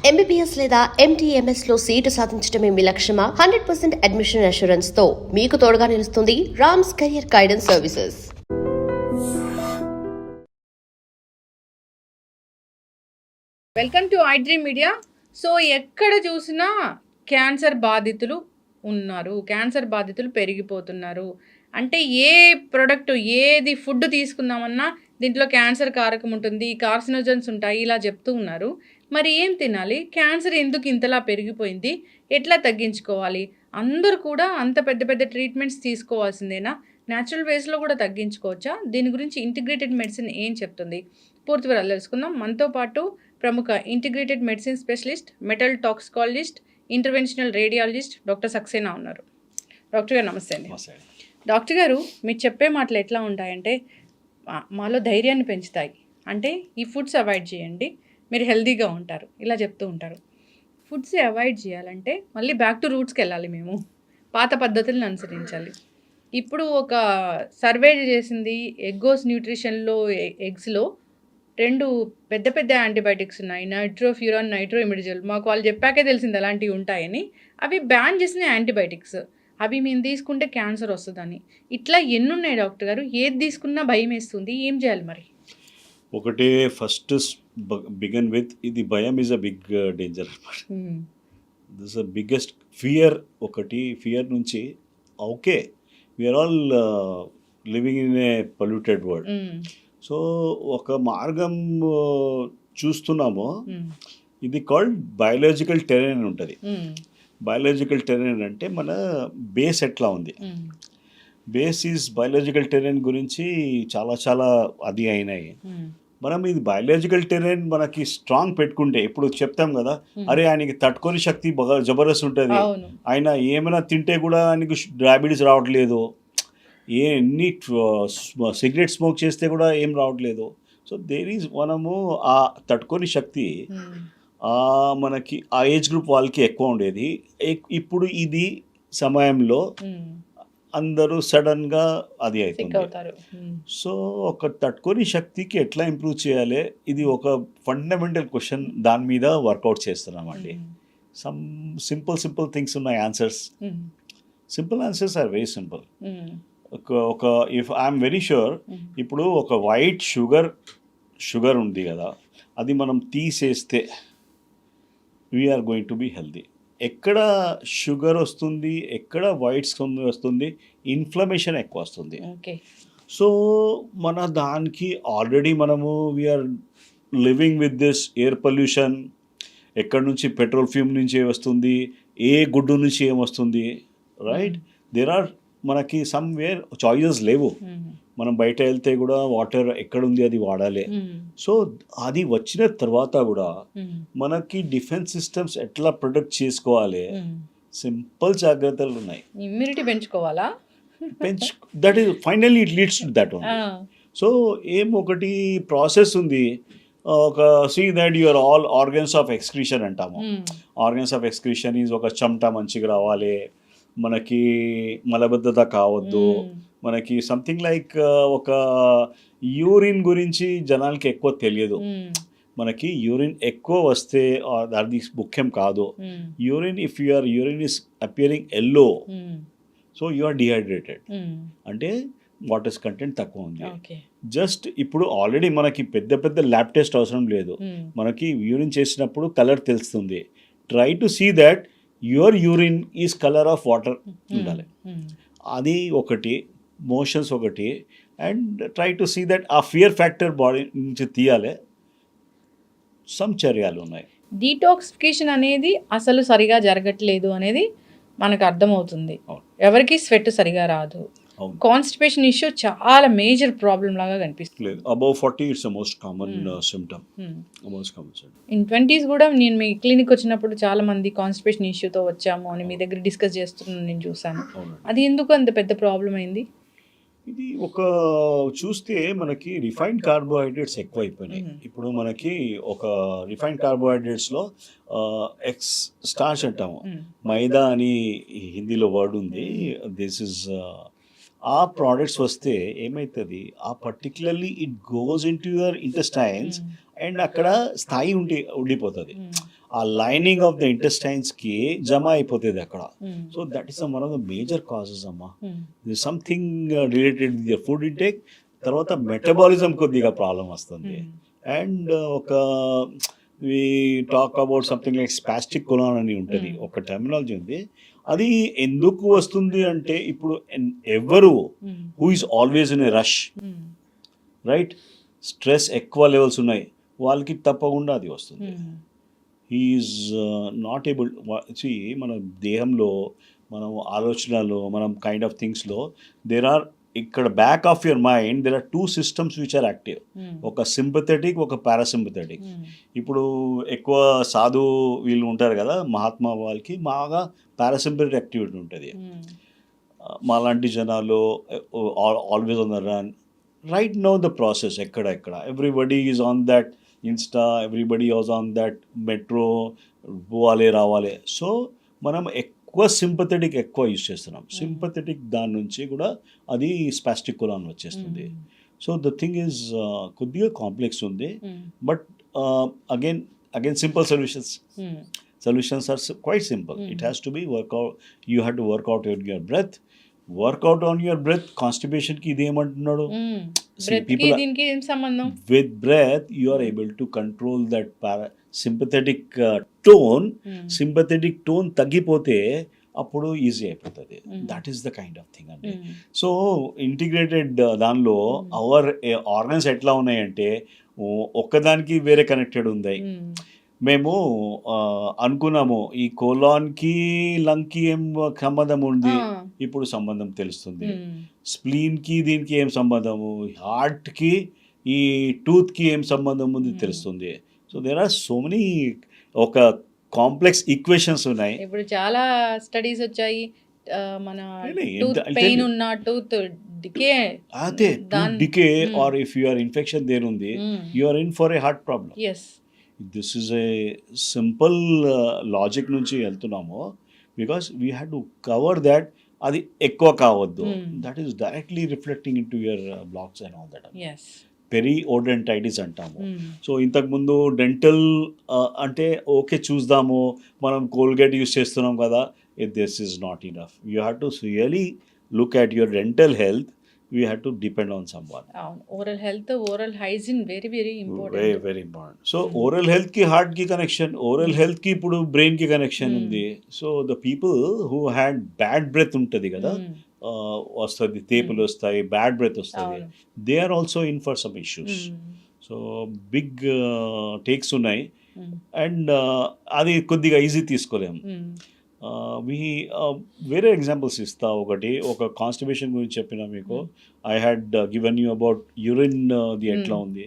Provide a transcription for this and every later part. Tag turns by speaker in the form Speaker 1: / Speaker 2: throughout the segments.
Speaker 1: MBBS లేదా MTMS లో seat సాధించడమే మీ లక్ష్యమా? 100% అడ్మిషన్ అష్యూరెన్స్ తో మీకు తోడుగా నిలుస్తుంది Rams career guidance services.
Speaker 2: Welcome to iDream media. So ఎక్కడ చూసినా క్యాన్సర్ బాధితులు ఉన్నారు, క్యాన్సర్ బాధితులు పెరిగిపోతున్నారు. అంటే ఏ ప్రొడక్ట్ ఏది ఫుడ్ తీసుకుందామన్నా దీంట్లో క్యాన్సర్ కారకం ఉంటుంది, కార్సినోజన్స్ ఉంటాయి, ఇలా చెప్తూ ఉన్నారు. మరి ఏం తినాలి? క్యాన్సర్ ఎందుకు ఇంతలా పెరిగిపోయింది? ఎట్లా తగ్గించుకోవాలి? అందరూ కూడా అంత పెద్ద పెద్ద ట్రీట్మెంట్స్ తీసుకోవాల్సిందేనా? న్యాచురల్ వేస్లో కూడా తగ్గించుకోవచ్చా? దీని గురించి ఇంటిగ్రేటెడ్ మెడిసిన్ ఏం చెప్తుంది? పూర్తి వివరాలు తెలుసుకుందాం. మనతో పాటు ప్రముఖ integrated medicine specialist, metal toxicologist, interventional radiologist doctor Saxena ఉన్నారు. డాక్టర్ గారు నమస్తే అండి. డాక్టర్ గారు, మీరు చెప్పే మాటలు ఎట్లా ఉంటాయంటే మాలో ధైర్యాన్ని పెంచుతాయి. అంటే ఈ ఫుడ్స్ అవాయిడ్ చేయండి, మీరు హెల్తీగా ఉంటారు, ఇలా చెప్తూ ఉంటారు. ఫుడ్స్ అవాయిడ్ చేయాలంటే మళ్ళీ బ్యాక్ టు రూట్స్కి వెళ్ళాలి, మేము పాత పద్ధతులను అనుసరించాలి. ఇప్పుడు ఒక సర్వే చేసింది, ఎగ్గోస్ న్యూట్రిషన్లో ఎగ్స్లో 2 పెద్ద పెద్ద యాంటీబయాటిక్స్ ఉన్నాయి, నైట్రోఫ్యూరాన్, నైట్రోఇమిడిజోల్. మాకు వాళ్ళు చెప్పాకే తెలిసింది అలాంటివి ఉంటాయని. అవి బ్యాన్ చేసిన యాంటీబయాటిక్స్, అవి మేము తీసుకుంటే క్యాన్సర్ వస్తుందని. ఇట్లా ఎన్ని ఉన్నాయి డాక్టర్ గారు? ఏది తీసుకున్నా భయం వేస్తుంది, ఏం చేయాలి మరి?
Speaker 3: ఒకటి ఫస్ట్ బిగన్ విత్, ఇది భయం ఈజ్ అ బిగ్ డేంజర్ అనమాట. This a biggest fear. ఒకటి ఫియర్ నుంచి okay, we are all living in a polluted world. So ఒక మార్గం చూస్తున్నాము, ఇది కాల్డ్ బయాలజికల్ టెరెన్ ఉంటుంది. బయాలజికల్ టెరెన్ అంటే మన బేస్ ఎట్లా ఉంది, బేస్ ఈజ్ బయాలజికల్ టెరెన్ గురించి చాలా చాలా అది అయినాయి. మనం ఇది బయాలజికల్ టెరెన్ మనకి స్ట్రాంగ్ పెట్టుకుంటే, ఇప్పుడు చెప్తాం కదా, అరే ఆయనకి తట్టుకొని శక్తి జబర్దస్త్ ఉంటుంది, ఆయన ఏమైనా తింటే కూడా ఆయనకి డయాబెటీస్ రావట్లేదు, ఎన్ని సిగరెట్ స్మోక్ చేస్తే కూడా ఏం రావట్లేదు. సో దేర్ ఈజ్, మనము ఆ తట్టుకొని శక్తి మనకి ఆ ఏజ్ గ్రూప్ వాళ్ళకి ఎక్కువ ఉండేది. ఇప్పుడు ఇది సమయంలో అందరూ సడన్గా అది అవుతుంది. సో ఒక తట్టుకొని శక్తికి ఎట్లా ఇంప్రూవ్ చేయాలి, ఇది ఒక ఫండమెంటల్ క్వశ్చన్. దాని మీద వర్కౌట్ చేస్తున్నామండి. సమ్ సింపుల్ థింగ్స్ ఉన్నాయి, answers. Simple answers are very simple. ఒక ఇఫ్ ఐఎమ్ వెరీ ష్యూర్, ఇప్పుడు ఒక వైట్ షుగర్ ఉంది కదా, అది మనం తీసేస్తే we are going to be healthy. ఎక్కడ షుగర్ వస్తుంది, ఎక్కడ వైట్స్ వస్తుంది, ఇన్ఫ్లమేషన్ ఎక్కువ వస్తుంది. సో మన దానికి ఆల్రెడీ మనము we are living with this air pollution. ఎక్కడి నుంచి పెట్రోల్ ఫ్యూమ్ నుంచి వస్తుంది, ఏ గుడ్డు నుంచి ఏమొస్తుంది, రైట్? దేర్ ఆర్ మనకి సమ్వేర్ చాయిసెస్ లేవు. మనం బయట వెళ్తే కూడా వాటర్ ఎక్కడుంది అది వాడాలి. సో అది వచ్చిన తర్వాత కూడా మనకి డిఫెన్స్ సిస్టమ్స్ ఎట్లా ప్రొటెక్ట్ చేసుకోవాలి, సింపుల్ జాగ్రత్తలు ఉన్నాయి.
Speaker 2: ఇమ్యూనిటీ పెంచుకోవాలా?
Speaker 3: That is finally it leads to that only. So ఒకటి ప్రాసెస్ ఉంది. ఒక see that your all organs of excretion అంటాము. ఆర్గన్స్ ఆఫ్ ఎక్స్క్రీషన్ ఈజ్ ఒక చెమట మంచిగా రావాలి, మనకి మలబద్ధత కావద్దు, మనకి సంథింగ్ లైక్ ఒక యూరిన్ గురించి జనాలకి ఎక్కువ తెలియదు. మనకి యూరిన్ ఎక్కువ వస్తే అది ముఖ్యం కాదు. Urine, if your urine is appearing yellow, so you are dehydrated, అంటే వాటర్ కంటెంట్ తక్కువ ఉంది. జస్ట్ ఇప్పుడు ఆల్రెడీ మనకి పెద్ద ల్యాబ్ టెస్ట్ అవసరం లేదు, మనకి యూరిన్ చేసినప్పుడు కలర్ తెలుస్తుంది. Try to see that your urine is colour of water ఉండాలి. అది ఒకటి, మోషన్స్ ఒకటి. And try to see that ఆ ఫియర్ ఫ్యాక్టర్ బాడీ నుంచి తీయాలి. సమ్ చర్యలు ఉన్నాయి.
Speaker 2: డీటాక్సిఫికేషన్ అనేది అసలు సరిగా జరగట్లేదు అనేది మనకు అర్థమవుతుంది. ఎవరికి స్వెట్ సరిగా రాదు, కాన్స్టిపేషన్ ఇష్యూ చాలా మేజర్ ప్రాబ్లం లాగా కనిపిస్తుంది.
Speaker 3: Above 40 it's the most common symptom.
Speaker 2: In 20s కూడా నేను మీ క్లినిక్ వచ్చినప్పుడు చాలా మంది కాన్స్టిపేషన్ ఇష్యూతో వచ్చాము అని మీ దగ్గర డిస్కస్ చేస్తున్నాను, నేను చూసాను. అది ఎందుకు అంత పెద్ద ప్రాబ్లం అయింది?
Speaker 3: ఇది ఒక చూస్తే మనకి రిఫైన్డ్ కార్బోహైడ్రేట్స్ ఎక్కువ అయిపోయినాయి. ఇప్పుడు మనకి ఒక రిఫైన్డ్ కార్బోహైడ్రేట్స్లో ఎక్స్ స్టార్చ్ అంటాము, మైదా అని హిందీలో వర్డ్ ఉంది. దిస్ ఇస్ ఆ ప్రోడక్ట్స్ వస్తే ఏమవుతుంది, ఆ particularly it goes in to your intestines and అక్కడ స్థాయి ఉండిపోతుంది. ఆ లైనింగ్ ఆఫ్ ద ఇంటెస్టైన్స్కి జమ అయిపోతుంది అక్కడ. So that is one of the major causes అమ్మా. Something related with your food intake, తర్వాత మెటబాలిజం కొద్దిగా ప్రాబ్లం వస్తుంది. అండ్ ఒక we talk about something like spastic colon అని ఉంటుంది, ఒక టెర్మినాలజీ ఉంది. అది ఎందుకు వస్తుంది అంటే ఇప్పుడు ఎవరు who is always in a rush, right, stress ఎక్కువ లెవెల్స్ ఉన్నాయి, వాళ్ళకి తప్పకుండా అది వస్తుంది. He is not able. మన దేహంలో, మనం ఆలోచనలో, మనం కైండ్ ఆఫ్ థింగ్స్లో దేర్ ఆర్, ఇక్కడ back of your mind there are 2 systems which are active. ఒక సింపథెటిక్, ఒక పారాసింపథెటిక్. ఇప్పుడు ఎక్కువ సాధు వీళ్ళు ఉంటారు కదా, మహాత్మా, వాళ్ళకి బాగా పారాసింపథెటిక్ యాక్టివిటీ ఉంటుంది. మాలాంటి జనాలు always on the run. Right now the process ఎక్కడ everybody is on that Insta, everybody is on that metro, పోవాలి రావాలి. సో మనం ఎక్కువ సింపథెటిక్ ఎక్కువ యూజ్ చేస్తున్నాం. సింపథెటిక్ దాని నుంచి కూడా అది స్పాస్టిక్ కొలాన్ వచ్చేస్తుంది. సో ద థింగ్ ఈజ్ కొద్దిగా కాంప్లెక్స్ ఉంది. But again simple solutions are quite simple. It has to be workout. You have to work out your breath. Workout on your breath. Constipation ki ఇది ఏమంటున్నాడు?
Speaker 2: దీనికి ఏం సంబంధం?
Speaker 3: With breath you are able to control that sympathetic tone. Sympathetic tone తగ్గిపోతే అప్పుడు easy అయిపోతుంది. That is the kind of thing అండి. So integrated దానిలో అవర్ ఆర్గన్స్ ఎట్లా ఉన్నాయంటే ఒక్కదానికి వేరే కనెక్టెడ్ ఉన్నాయి. మేము అనుకున్నాము ఈ కోలాన్కి లంగ్కి ఏం సంబంధం ఉంది, ఇప్పుడు సంబంధం తెలుస్తుంది. స్ప్లీన్కి దీనికి ఏం సంబంధము, హార్ట్కి ఈ టూత్కి ఏం సంబంధం ఉంది తెలుస్తుంది. So there are so many ఒక కాంప్లెక్స్ ఈక్వేషన్స్ ఉన్నాయి.
Speaker 2: ఇప్పుడు చాలా స్టడీస్ వచ్చాయి. మన టూత్ పెయిన్ ఉన్న టూత్ డికే,
Speaker 3: అదే decay or if your infection there ఉంది, you are in for a heart problem.
Speaker 2: Yes,
Speaker 3: this is a simple logic నుంచి వెళ్తున్నాము. Because we had to cover that. అది ఎక్కువ కావద్దు. That is directly reflecting in to your blocks and all that. Periodontitis అంటాము. సో ఇంతకుముందు dental అంటే okay చూద్దాము, మనం కోల్గేట్ యూస్ చేస్తున్నాం కదా, this is not enough. You have to really look at your dental health. We had to depend on someone.
Speaker 2: Oral health, oral hygiene, very very important.
Speaker 3: Very important. So oral health ki heart ki connection, oral health ki ipudu brain ki connection undi. So the people who had bad breath untadi kada, vastadi tepulu vastayi, bad breath vastadi, they are also in for some issues. So big takes unnai, and adi koddiga easy తీసుకోలేము. వేరే examples ఇస్తా. ఒక constipation గురించి చెప్పిన మీకు. I had given you about urine the ఎట్లా ఉంది.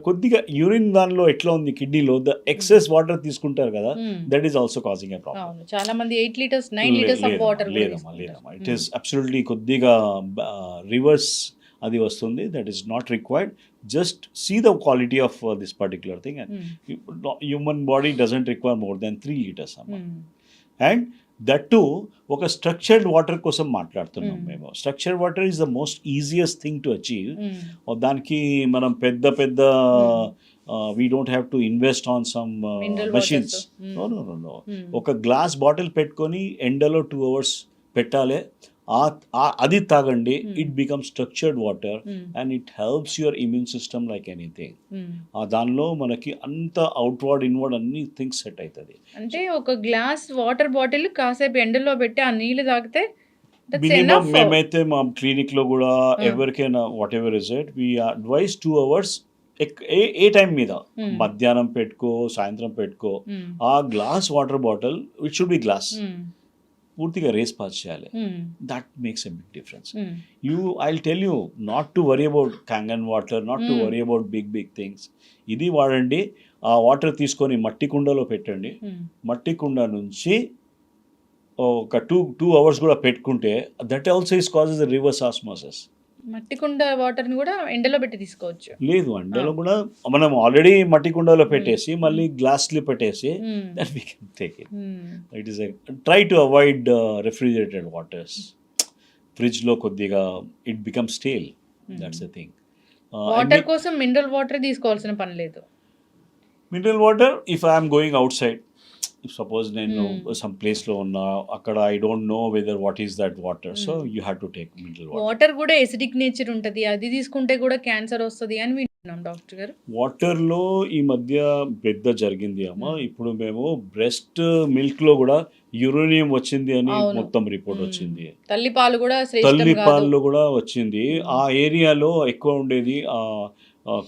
Speaker 3: కొద్దిగా యూరిన్ దానిలో ఎట్లా ఉంది కిడ్నీలో, ద ఎక్సెస్ వాటర్ తీసుకుంటారు కదా, that is also causing a problem.
Speaker 2: చాలా మంది 8 liters 9 liters ఆఫ్ వాటర్
Speaker 3: లేదమ్మా. ఇట్ ఈస్ అబ్సల్యూట్లీ కొద్దిగా రివర్స్ అది వస్తుంది. That is not required. Just see the quality of this particular thing. And human body doesn't require more than 3 liters అమ్మా. And that to ఒక structured water కోసం మాట్లాడుతున్నాం మేము. Structured water is the most easiest thing to achieve. దానికి మనం పెద్ద we don't have to invest on some machines. No. ఒక glass bottle పెట్టుకొని ఎండలో 2 hours పెట్టాలి, అది తాగండి. It become structured water and it helps your immune system like anything. దానిలో మనకి అంత అవుట్వర్డ్ ఇన్వర్డ్ అన్ని థింగ్స్ సెట్ అవుతుంది.
Speaker 2: అంటే ఒక గ్లాస్ వాటర్ బాటిల్ కాసేపు ఎండలో పెట్టి ఆ నీళ్ళు తాగితే
Speaker 3: మినిమం మేమైతే మా క్లినిక్ లో కూడా ఎవరికైనా whatever is it, we advise 2 hours. ఏ టైం మీద, మధ్యాహ్నం పెట్టుకో, సాయంత్రం పెట్టుకో, ఆ glass water bottle it should be glass పూర్తిగా రేస్ పాస్ చేయాలి. That makes a big difference. I tell you not to worry about Kangen water, not to worry about big things. ఇది వాడండి. ఆ వాటర్ తీసుకొని మట్టి కుండలో పెట్టండి. మట్టి కుండ నుంచి ఒక 2 hours కూడా పెట్టుకుంటే that also is causes the reverse osmosis.
Speaker 2: మట్టి కుండ వాటర్ని కూడా ఎండలో పెట్టి తీసుకోవచ్చు.
Speaker 3: లేదు, ఎండలో కూడా మనం ఆల్రెడీ మట్టి కుండలో పెట్టేసి మళ్ళీ గ్లాస్లో పెట్టేసి that we can take it. It is try to avoid refrigerated waters. ఫ్రిడ్జ్లో కొద్దిగా it become stale. That's the thing.
Speaker 2: Water కోసం మినరల్ వాటర్ తీసుకోవాల్సిన పని లేదు.
Speaker 3: Mineral water if I'm going out side, suppose నేను సమ్ ప్లేస్లో ఉన్నా, అక్కడ I don't know whether what is that water, so you have to take mineral water.
Speaker 2: Water కూడా acidic nature ఉంటుంది, అది తీసుకుంటే కూడా క్యాన్సర్ వస్తుంది అని వింటున్నాం డాక్టర్ గారు.
Speaker 3: వాటర్లో ఈ మధ్య పెద్ద జరిగింది అమ్మ. ఇప్పుడు మేము బ్రెస్ట్ మిల్క్లో కూడా యురేనియం వచ్చింది అని మొత్తం రిపోర్ట్ వచ్చింది.
Speaker 2: తల్లి పాలు కూడా శ్రేష్టం
Speaker 3: తల్లి
Speaker 2: కాదు.
Speaker 3: పాల్లో కూడా వచ్చింది. ఆ ఏరియాలో ఎక్కువ ఉండేది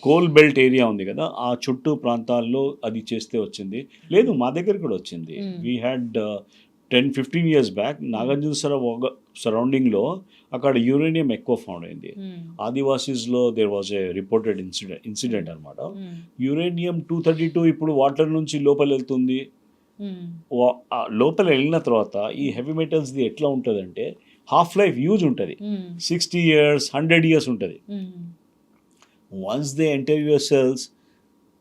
Speaker 3: కోల్ బెల్ట్ ఏరియా ఉంది కదా, ఆ చుట్టూ ప్రాంతాల్లో అది చేస్తే వచ్చింది. లేదు, మా దగ్గర కూడా వచ్చింది. We had 10-15 years back Nagarjuna సరౌండింగ్లో అక్కడ యురేనియం ఎక్కువ ఫౌండ్ అయింది. ఆదివాసీస్లో there was a reported incident అనమాట. యురేనియం 232 ఇప్పుడు వాటర్ నుంచి లోపల వెళ్తుంది. లోపల వెళ్ళిన తర్వాత ఈ హెవీ మెటల్స్ది ఎట్లా ఉంటుందంటే హాఫ్ లైఫ్ యూజ్ ఉంటుంది, 60 years 100 years ఉంటుంది. Once they enter your cells,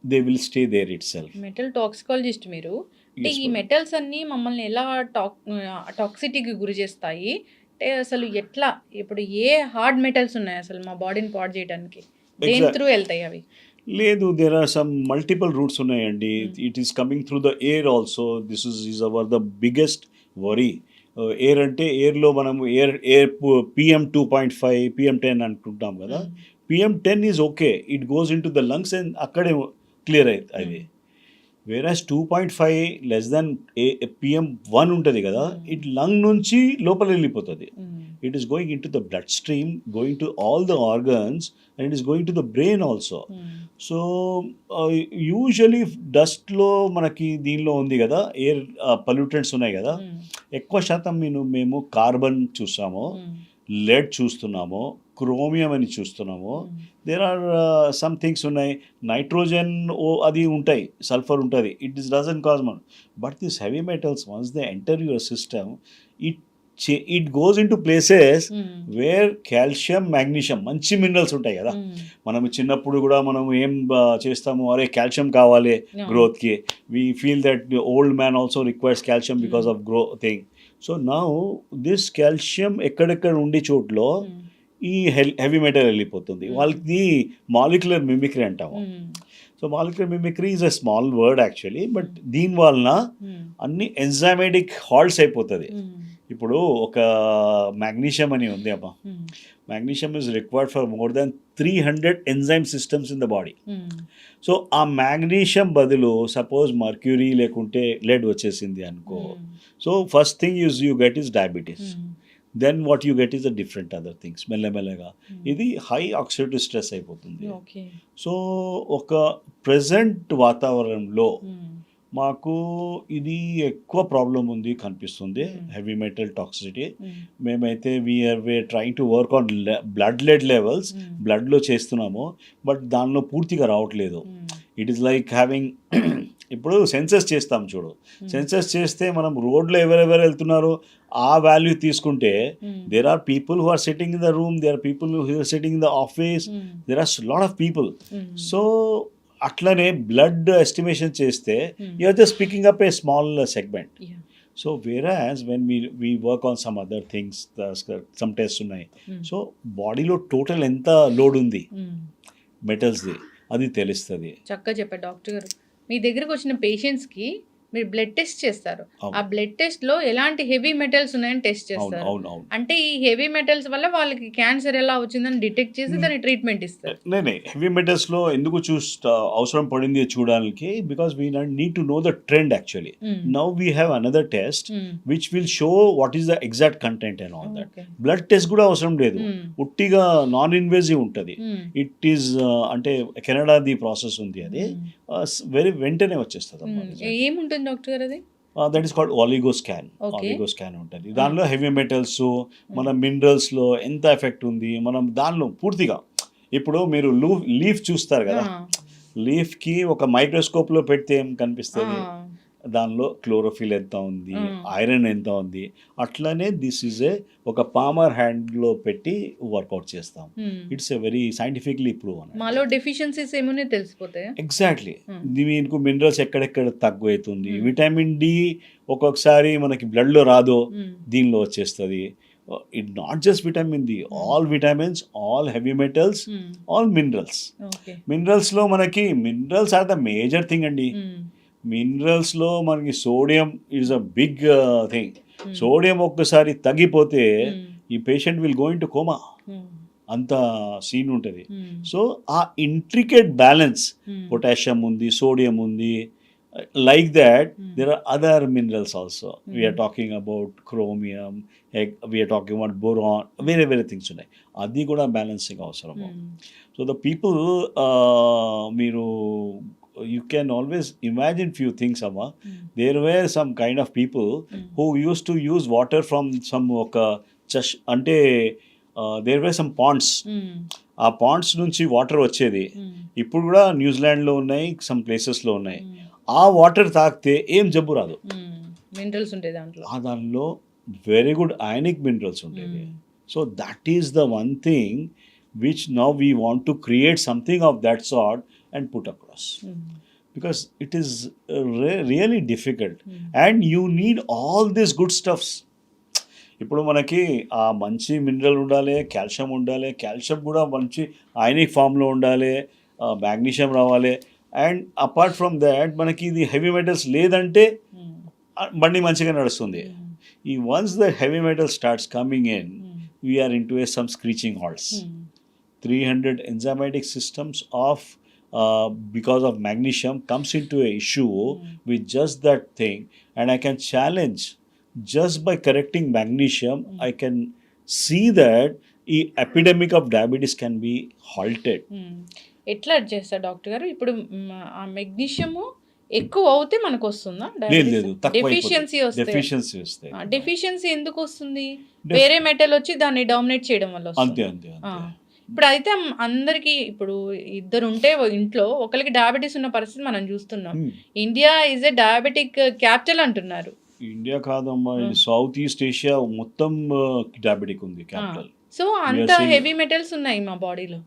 Speaker 3: they will stay there itself.
Speaker 2: Metal toxicologist మీరు. అంటే
Speaker 3: Yes,
Speaker 2: ఈ
Speaker 3: ma'am.
Speaker 2: మెటల్స్ అన్నీ మమ్మల్ని ఎలా టాక్సిటీకి గురి చేస్తాయి అంటే అసలు ఎట్లా, ఇప్పుడు ఏ హార్డ్ మెటల్స్ ఉన్నాయి అసలు మా బాడీని పాడు చేయడానికి, దేని త్రూ వెళ్తాయి అవి?
Speaker 3: లేదు, there are some multiple routes ఉన్నాయండి. It is coming through the air also. This is our the biggest worry. Air అంటే ఎయిర్లో మనం ఎయిర్ PM 2.5 PM 10 అంటుంటాం కదా. PM 10 is okay, it goes in to the lungs and అక్కడే clear అవుతుంది అది. వేరాస్ 2.5 less than PM 1 ఉంటుంది కదా, ఇట్ లంగ్ నుంచి లోపల వెళ్ళిపోతుంది. It is going in to the blood stream, going to all the organs and it is going to the brain also. So usually డస్ట్లో మనకి దీనిలో ఉంది కదా, ఎయిర్ పొల్యూటెంట్స్ ఉన్నాయి కదా, ఎక్కువ శాతం మేము కార్బన్ చూసాము, లెడ్ చూస్తున్నాము, క్రోమియం అని చూస్తున్నాము. దేర్ ఆర్ సమ్ థింగ్స్ ఉన్నాయి, నైట్రోజన్ అది ఉంటాయి, సల్ఫర్ ఉంటుంది. It is doesn't cause Mann. But this heavy metals once they enter your system, it goes in to places where calcium, magnesium, మంచి మినరల్స్ ఉంటాయి కదా. మనం చిన్నప్పుడు కూడా మనం ఏం చేస్తాము, అరే కాల్షియం కావాలి గ్రోత్కి. We feel that the old man also requires calcium because of thing. So now this calcium ఎక్కడెక్కడ ఉండే చోట్ల ఈ హెవీ మెటల్ వెళ్ళిపోతుంది. వాళ్ళకి మాలిక్యులర్ మిమిక్రీ అంటాము. So molecular mimicry is a small word actually, but దీని వలన అన్ని ఎంజైమాటిక్ హాల్ట్స్ అయిపోతుంది. ఇప్పుడు ఒక మ్యాగ్నీషియం అని ఉంది అమ్మా. Magnesium is required for more than 300 enzyme systems in the body. So ఆ మ్యాగ్నీషియం బదులు సపోజ్ మర్క్యూరీ లేకుంటే లెడ్ వచ్చేసింది అనుకో, so first thing you get is diabetes. Then what you get is the different other things. మెల్లమెల్లగా ఇది high oxidative stress అయిపోతుంది. So ఒక present వాతావరణంలో మాకు ఇది ఎక్కువ ప్రాబ్లం ఉంది కనిపిస్తుంది, హెవీ మెటల్ టాక్సిసిటీ. మేమైతే we're trying to work on blood lead levels, బ్లడ్లో చేస్తున్నాము, బట్ దానిలో పూర్తిగా రావట్లేదు. ఇట్ ఈస్ లైక్ హ్యావింగ్ ఇప్పుడు సెన్సస్ చేస్తాం చూడు, సెన్సస్ చేస్తే మనం రోడ్లో ఎవరెవరు వెళ్తున్నారు ఆ వాల్యూ తీసుకుంటే there are people who are sitting in the room, there are people who are sitting in the office, there are lot of people. So అట్లనే బ్లడ్ ఎస్టిమేషన్ చేస్తే you are just picking up a small segment. So whereas when we work on some other things, some test ఉన్నాయి. సో బాడీలో total ఎంత load ఉంది మెటల్స్ది అది తెలుస్తుంది.
Speaker 2: చక్కగా చెప్పారు డాక్టర్ గారు. మీ దగ్గరకు వచ్చిన పేషెంట్స్కి మీరు బ్లడ్ టెస్ట్ చేస్తారు. ఆ బ్లడ్ టెస్ట్ లో ఎలాంటి హెవీ మెటల్స్ ఉన్నాయని టెస్ట్ చేస్తారు. అంటే ఈ హెవీ మెటల్స్ వల్ల వాళ్ళకి క్యాన్సర్ ఎలా వచ్చిందని డిటెక్ట్ చేసి దాని ట్రీట్మెంట్ ఇస్తారు.
Speaker 3: నేనే హెవీ మెటల్స్ లో ఎందుకు అవసరం పడింది చూడడానికి, because we need to know the trend actually. Now we have another test which will show what is the exact content and all that. Blood test కూడా అవసరం లేదు, ఉట్టిగా నాన్ ఇన్వేజివ్ ఉంటుంది. ఇట్ ఈస్ అంటే కెనడాది ప్రాసెస్ ఉంది, అది వెంటనే వచ్చేస్తుంది.
Speaker 2: ఏముంటుంది డాక్టర్ గారు అది?
Speaker 3: That is called oligo scan. Oligo scan ఉంటుంది, దానిలో హెవీ మెటల్స్, మన మినరల్స్లో ఎంత ఎఫెక్ట్ ఉంది మనం దానిలో పూర్తిగా. ఇప్పుడు మీరు లీఫ్ చూస్తారు కదా, లీఫ్కి ఒక మైక్రోస్కోప్లో పెడితే ఏం కనిపిస్తుంది, దానిలో క్లోరోఫిల్ ఎంత ఉంది, ఐరన్ ఎంత ఉంది. అట్లనే దిస్ ఈజ్ ఒక పామర్ హ్యాండ్లో పెట్టి వర్కౌట్ చేస్తాం. It's a very scientifically prove.
Speaker 2: మాలో డెఫిషియన్సీస్ ఏమైనా తెలిసిపోతాయి.
Speaker 3: ఎగ్జాక్ట్లీ, మీకు మినరల్స్ ఎక్కడెక్కడ తక్కువ అవుతుంది, విటమిన్ డి ఒక్కొక్కసారి మనకి బ్లడ్లో రాదో దీనిలో వచ్చేస్తుంది. It not just vitamin D, all vitamins, all heavy metals, all minerals.
Speaker 2: Okay.
Speaker 3: మినరల్స్లో మనకి minerals are the major thing అండి. మినరల్స్లో మనకి sodium is a big thing. Sodium ఒక్కసారి తగ్గిపోతే ఈ patient will go in to coma, అంత సీన్ ఉంటుంది. సో ఆ ఇంట్రికేట్ బ్యాలెన్స్, పొటాషియం ఉంది, సోడియం ఉంది, like that there are other minerals also. We are talking about chromium, we are talking about boron, very things ఉన్నాయి. అది కూడా balancing అవసరము. So the people మీరు you can always imagine few things amma. There were some kind of people who used to use water from some oka అంటే there were some ponds. ఆ Pond's నుంచి water వచ్చేది. ఇప్పుడు కూడా న్యూజిలాండ్లో ఉన్నాయి, some ప్లేసెస్లో ఉన్నాయి. ఆ వాటర్ తాగితే ఏం జబ్బు రాదు.
Speaker 2: మినరల్స్ ఉంటాయి దాంట్లో.
Speaker 3: దానిలో వెరీ గుడ్ అయానిక్ మినరల్స్ ఉండేవి. So that is the one thing which now we want to create something of that sort and put across, because it is really difficult and you need all this good stuffs. ఇప్పుడు మనకి ఆ మంచి mineral ఉండాలి, calcium ఉండాలి, calcium కూడా మంచి ionic ఫామ్లో ఉండాలి, మ్యాగ్నీషియం రావాలి. అండ్ అపార్ట్ ఫ్రమ్ దాట్ మనకి ఇది హెవీ మెటల్స్ లేదంటే బండి మంచిగా నడుస్తుంది. ఈ once the heavy metal starts coming in, we're in to a some screeching halts. 300 enzymatic systems of because of magnesium comes into a issue with just that thing. And I can challenge, just by correcting magnesium, I can see that the epidemic of diabetes can be halted.
Speaker 2: ఎట్లా చేస్తారు doctor గారు? ఇప్పుడు ఆ magnesium ఎక్కువ అవుతే మనకు వస్తుందా
Speaker 3: లేదు,
Speaker 2: డెఫిషియన్సీ
Speaker 3: వస్తే?
Speaker 2: డెఫిషియన్సీ ఎందుకు వస్తుంది? వేరే మెటల్ వచ్చి దాన్ని డామినేట్ చేయడం వల్ల వస్తుంది.
Speaker 3: అంతే.
Speaker 2: ఇప్పుడు అయితే అందరికి, ఇప్పుడు ఇద్దరు ఉంటే ఇంట్లో ఒకరికి డయాబెటీస్ ఉన్న పరిస్థితి మనం చూస్తున్నాం. India is a diabetic capital అంటున్నారు.
Speaker 3: ఇండియా కాదమ్మా, ఇది సౌత్ ఈస్ట్ ఏషియా మొత్తం డయాబెటిక్ ఉంది క్యాపిటల్.
Speaker 2: సో అంత హెవీ మెటల్స్ ఉన్నాయి మా బాడీలో.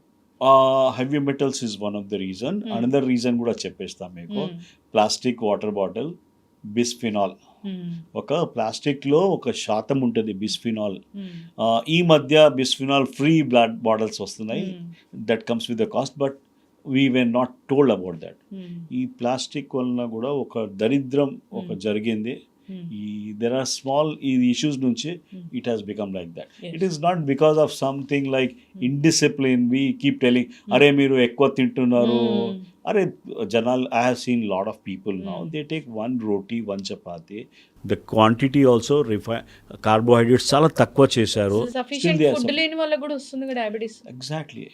Speaker 3: Heavy metals is one of the reason. Another reason కూడా చెప్పేస్తాం మీకు. Plastic water bottle, bisphenol. ఒక ప్లాస్టిక్లో ఒక శాతం ఉంటుంది బిస్ఫినాల్. ఈ మధ్య బిస్ఫినాల్ ఫ్రీ బ్లడ్ బాటిల్స్ వస్తున్నాయి. That comes with the cost, but we were not told about that. ఈ ప్లాస్టిక్ వలన కూడా ఒక దరిద్రం ఒక జరిగింది. there are small issues nunchi it has become like that. It is not because of something like indiscipline. We keep telling are meeru ekku tintunnaru, are janal. I have seen lot of people now, they take one roti, one chapati. The quantity also carbohydrates చాలా తక్కువ చేశారు.
Speaker 2: Sufficient food లేని వల్ల కూడా వస్తుంది diabetes.
Speaker 3: Exactly.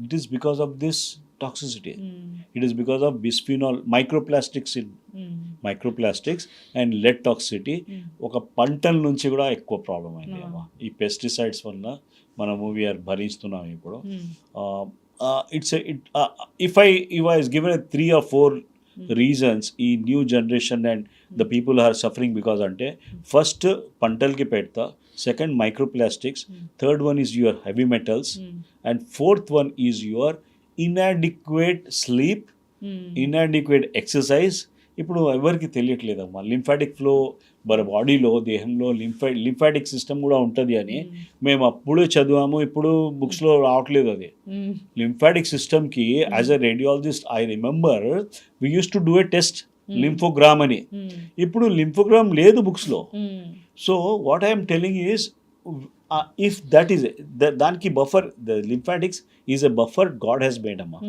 Speaker 3: It is because of this toxicity. It is because of bisphenol, microplastics and lead toxicity. ఒక పంటల నుంచి కూడా ఎక్కువ ప్రాబ్లం అయింది అమ్మా. ఈ పెస్టిసైడ్స్ వల్ల మనము వీఆర్ భరిస్తున్నాం ఇప్పుడు. If I was given 3 or 4 reasons ఈ new generation and the people are suffering because అంటే, ఫస్ట్ పంటలకి పెడతా, second microplastics, third one is your heavy metals, and fourth one is your inadequate sleep, inadequate exercise. ఇప్పుడు ఎవరికి తెలియట్లేదమ్మా lymphatic flow మన బాడీలో, దేహంలో lymphatic system కూడా ఉంటుంది అని మేము అప్పుడు చదివాము. ఇప్పుడు బుక్స్లో రావట్లేదు అది. లింఫాటిక్ సిస్టమ్కి as a radiologist I remember we use to do a test, lymphogram అని. ఇప్పుడు లింఫోగ్రామ్ లేదు బుక్స్లో. So what I'm telling is, if that is దానికి buffer, the lymphatics is a buffer God has made అమ్మా.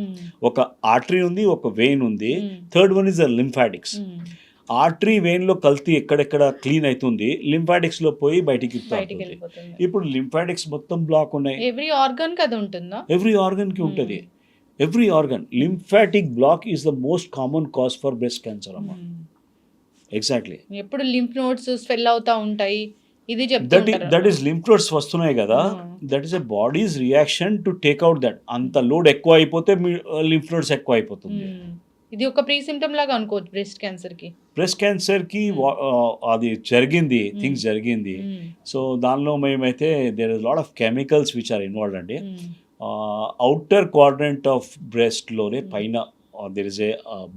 Speaker 3: ఒక artery ఉంది, ఒక vein ఉంది, third one is the lymphatics. Artery వెయిన్లో కల్తీ ఎక్కడెక్కడ క్లీన్ అవుతుంది, లింఫాటిక్స్లో పోయి బయటికి. ఇప్పుడు లింఫాటిక్స్ మొత్తం బ్లాక్ ఉన్నాయి.
Speaker 2: ఎవ్రీ ఆర్గన్ కి అది ఉంటుందా?
Speaker 3: ఎవ్రీ ఆర్గన్కి ఉంటుంది. Every organ. Lymphatic block is the most common cause for breast cancer అమ్మా. ఎగ్జాక్ట్లీ.
Speaker 2: ఎప్పుడు లింఫ్ నోడ్స్ స్వెల్ అవుతా ఉంటాయి, ఇది
Speaker 3: దట్ ఈస్ లింఫ్ నోడ్స్ వస్తున్నాయి కదా, that is a body's reaction to take out that. అంత లోడ్ ఎక్కువ అయిపోతే లింఫ్ నోడ్స్ ఎక్కువ అయిపోతుంది.
Speaker 2: ఇది ఒక ప్రీ సిమ్టమ్ లాగా అనుకోవచ్చు బ్రెస్ట్ క్యాన్సర్ కి. అది జరిగింది, థింగ్స్ జరిగింది. సో దానిలో మేమైతే there is lot of chemicals which are involved అండి. అవుటర్ క్వాడ్రంట్ ఆఫ్ బ్రెస్ట్లోనే పైన
Speaker 3: దెర్ ఇస్ ఏ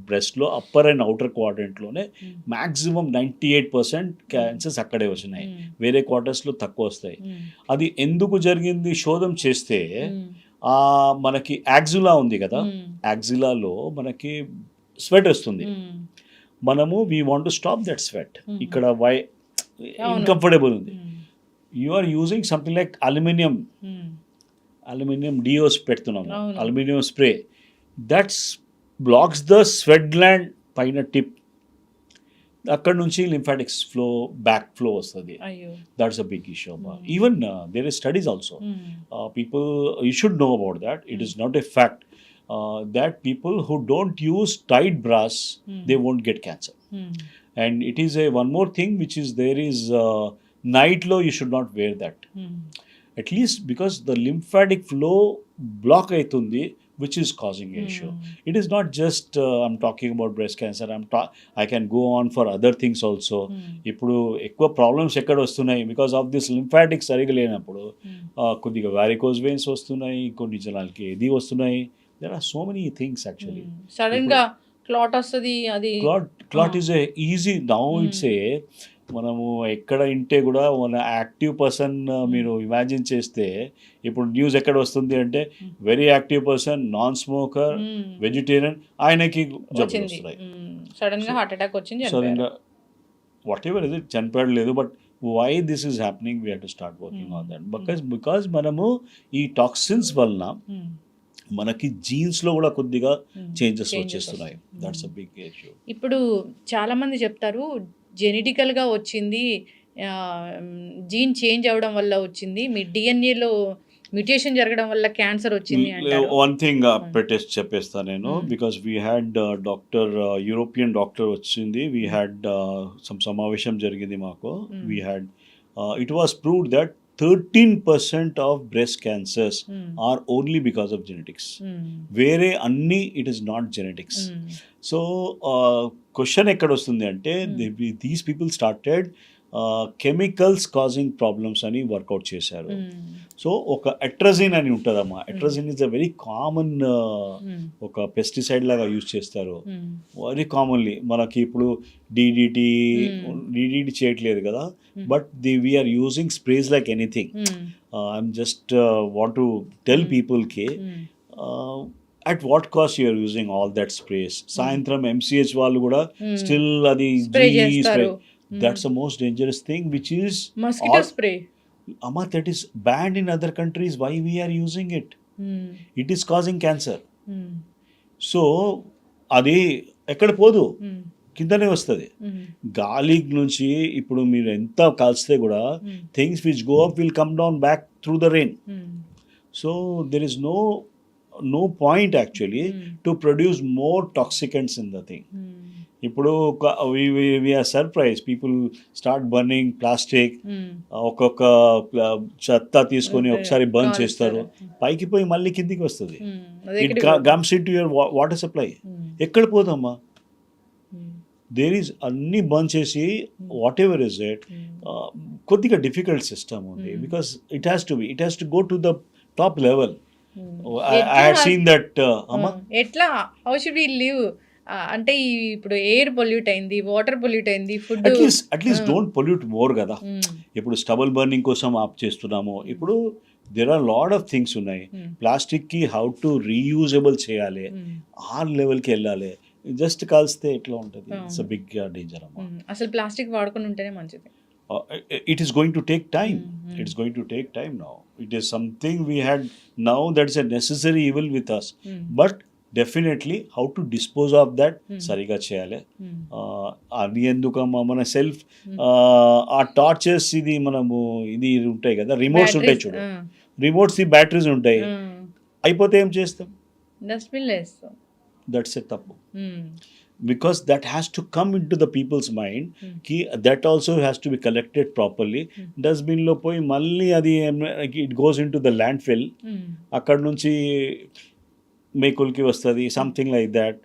Speaker 3: బ్రెస్ట్లో అప్పర్ అండ్ అవుటర్ క్వాడ్రంట్లోనే మ్యాక్సిమం 98% క్యాన్సర్స్ అక్కడే వచ్చినాయి. వేరే క్వార్టర్స్లో తక్కువ వస్తాయి. అది ఎందుకు జరిగింది శోధం చేస్తే మనకి యాక్సిలా ఉంది కదా, యాక్సిలాలో మనకి స్వెట్ వస్తుంది. మనము we want to stop that sweat. ఇక్కడ ఇన్కంఫర్టబుల్ ఉంది. You are using something like aluminium deos పెడుతున్నాం, aluminium spray, that's blocks the sweat gland పైన టిప్. అక్కడ నుంచి లింఫాటిక్స్ ఫ్లో బ్యాక్ ఫ్లో వస్తుంది. That's a big issue. Even there is studies also. People you should know about that. It is not a fact that people who don't use tight bras, they won't get cancer. And it is a one more thing which is there is night low, you should not wear that. At least because the lymphatic flow block aitundi, which is causing an issue. It is not just I'm talking about breast cancer. I can go on for other things also. ఇప్పుడు ఎక్కువ problems ఎక్కడ వస్తున్నాయి because of this lymphatic సరిగా లేనప్పుడు కొద్దిగా varicose veins వస్తున్నాయి, కొన్ని జనాలకి ఇది వస్తున్నాయి. There are so many things actually.
Speaker 2: Sudden గా క్లాట్ వస్తుంది. అది
Speaker 3: clot is a easy now. It's a మనము ఎక్కడ ఇంటే కూడా మన యాక్టివ్ పర్సన్ మీరు ఇమాజిన్ చేస్తే ఇప్పుడు న్యూస్ ఎక్కడ వస్తుంది అంటే very active person, non smoker, vegetarian, ఆయనకి జబ్బులు వస్తున్నాయి.
Speaker 2: సడన్ గా హార్ట్ అటాక్ వచ్చింది,
Speaker 3: సడన్గా వాట్ ఎవర్ ఇది చనిపోయాడు లేదు. But why this is happening, we have to start working on that. Because మనము ఈ టాక్సిన్స్ వలన మనకి జీన్స్లో కూడా కొద్దిగా చేంజెస్ వచ్చేస్తున్నాయి. That's a big issue.
Speaker 2: ఇప్పుడు చాలామంది చెప్తారు జెనెటికల్గా వచ్చింది, జీన్ చేంజ్ అవ్వడం వల్ల వచ్చింది, మీ డిఎన్ఏలో మ్యూటేషన్ జరగడం వల్ల క్యాన్సర్ వచ్చింది అంటారు.
Speaker 3: వన్ థింగ్ చెప్పేస్తాను నేను. Because we had European doctor వచ్చింది, వీ హ్యాడ్ సమావేశం జరిగింది మాకు. We had it was proved that 13% of breast cancers are only because of genetics. వేరే అన్ని it is not genetics. So question ekkada vastundi ante these people started chemicals causing problems అని work out చేశారు. So ఒక atrazine అని ఉంటుందమ్మా. Atrazine is a very common ఒక pesticide లాగా use చేస్తారు వెరీ కామన్లీ. మనకి ఇప్పుడు డిడిటి చేయట్లేదు కదా, but we're using sprays like anything. I'm just want to tell పీపుల్కి at what cost you are using all that sprays. సాయంత్రం MCH వాళ్ళు కూడా స్టిల్ అది spray. That's the most dangerous thing, which is
Speaker 2: mosquito spray.
Speaker 3: Amma, that is banned in other countries. Why we are using it? It is causing cancer. So అది ఎక్కడ పోదు, కిందనే వస్తుంది. గాలి నుంచి ఇప్పుడు మీరు ఎంత కాల్స్తే కూడా things which go up will come down back through the rain. So there is no point actually to produce more toxicants in the thing. ఇప్పుడు we are surprised, people start burning plastic. ఒక్కొక్క చెత్త తీసుకొని ఒకసారి burn చేస్తారు, పైకి పోయి మళ్ళీ కిందికి వస్తుంది. It comes in to your water supply. ఎక్కడ పోదమ్మా? దేర్ ఈజ్ అన్ని బర్న్ చేసి వాట్ ఎవర్ ఇస్ ఇట్. కొద్దిగా డిఫికల్ట్ సిస్టమ్ ఉంది, because it has to go to the top level. I had seen that.
Speaker 2: ఎట్లా హౌ షుడ్ వి లివ్ అంటే ఇప్పుడు air pollute అయింది, వాటర్ పొల్యూట్ అయింది, food
Speaker 3: at least don't pollute more కదా. ఇప్పుడు stubble burning కోసం ఆప్ చేస్తున్నాము. ఇప్పుడు there are lot of things ఉన్నాయి. ప్లాస్టిక్కి హౌ టు రీయూజబుల్ చేయాలి, ఆ లెవెల్కి వెళ్ళాలి. జస్ట్ కాల్స్తే ఎట్లా ఉంటుంది? ఇట్స్ అ బిగ్ డేంజర్ అమ్మా.
Speaker 2: అసలు ప్లాస్టిక్ వాడుకొని ఉంటేనే మంచిది.
Speaker 3: It is going to take time. It is going to take time now. It is something we had now that is a necessary evil with us. But definitely how to dispose of that సరిగా చేయాలి. అది ఎందుకమ్మా మన self ఆ torches ఇది మనము ఇది ఉంటాయి కదా, రిమోట్స్ ఉంటాయి చూడు, రిమోట్స్ ఈ బ్యాటరీస్ ఉంటాయి, అయిపోతే ఏం చేస్తాం?
Speaker 2: డస్ట్బిన్లో వేస్తాం.
Speaker 3: దట్స్ ఎ తప్పు. Because that has to come into the people's mind ki that also has to be collected properly. Dustbin lo poi malli adi it goes into the landfill, akkad nunchi mekulki vastadi, something like that.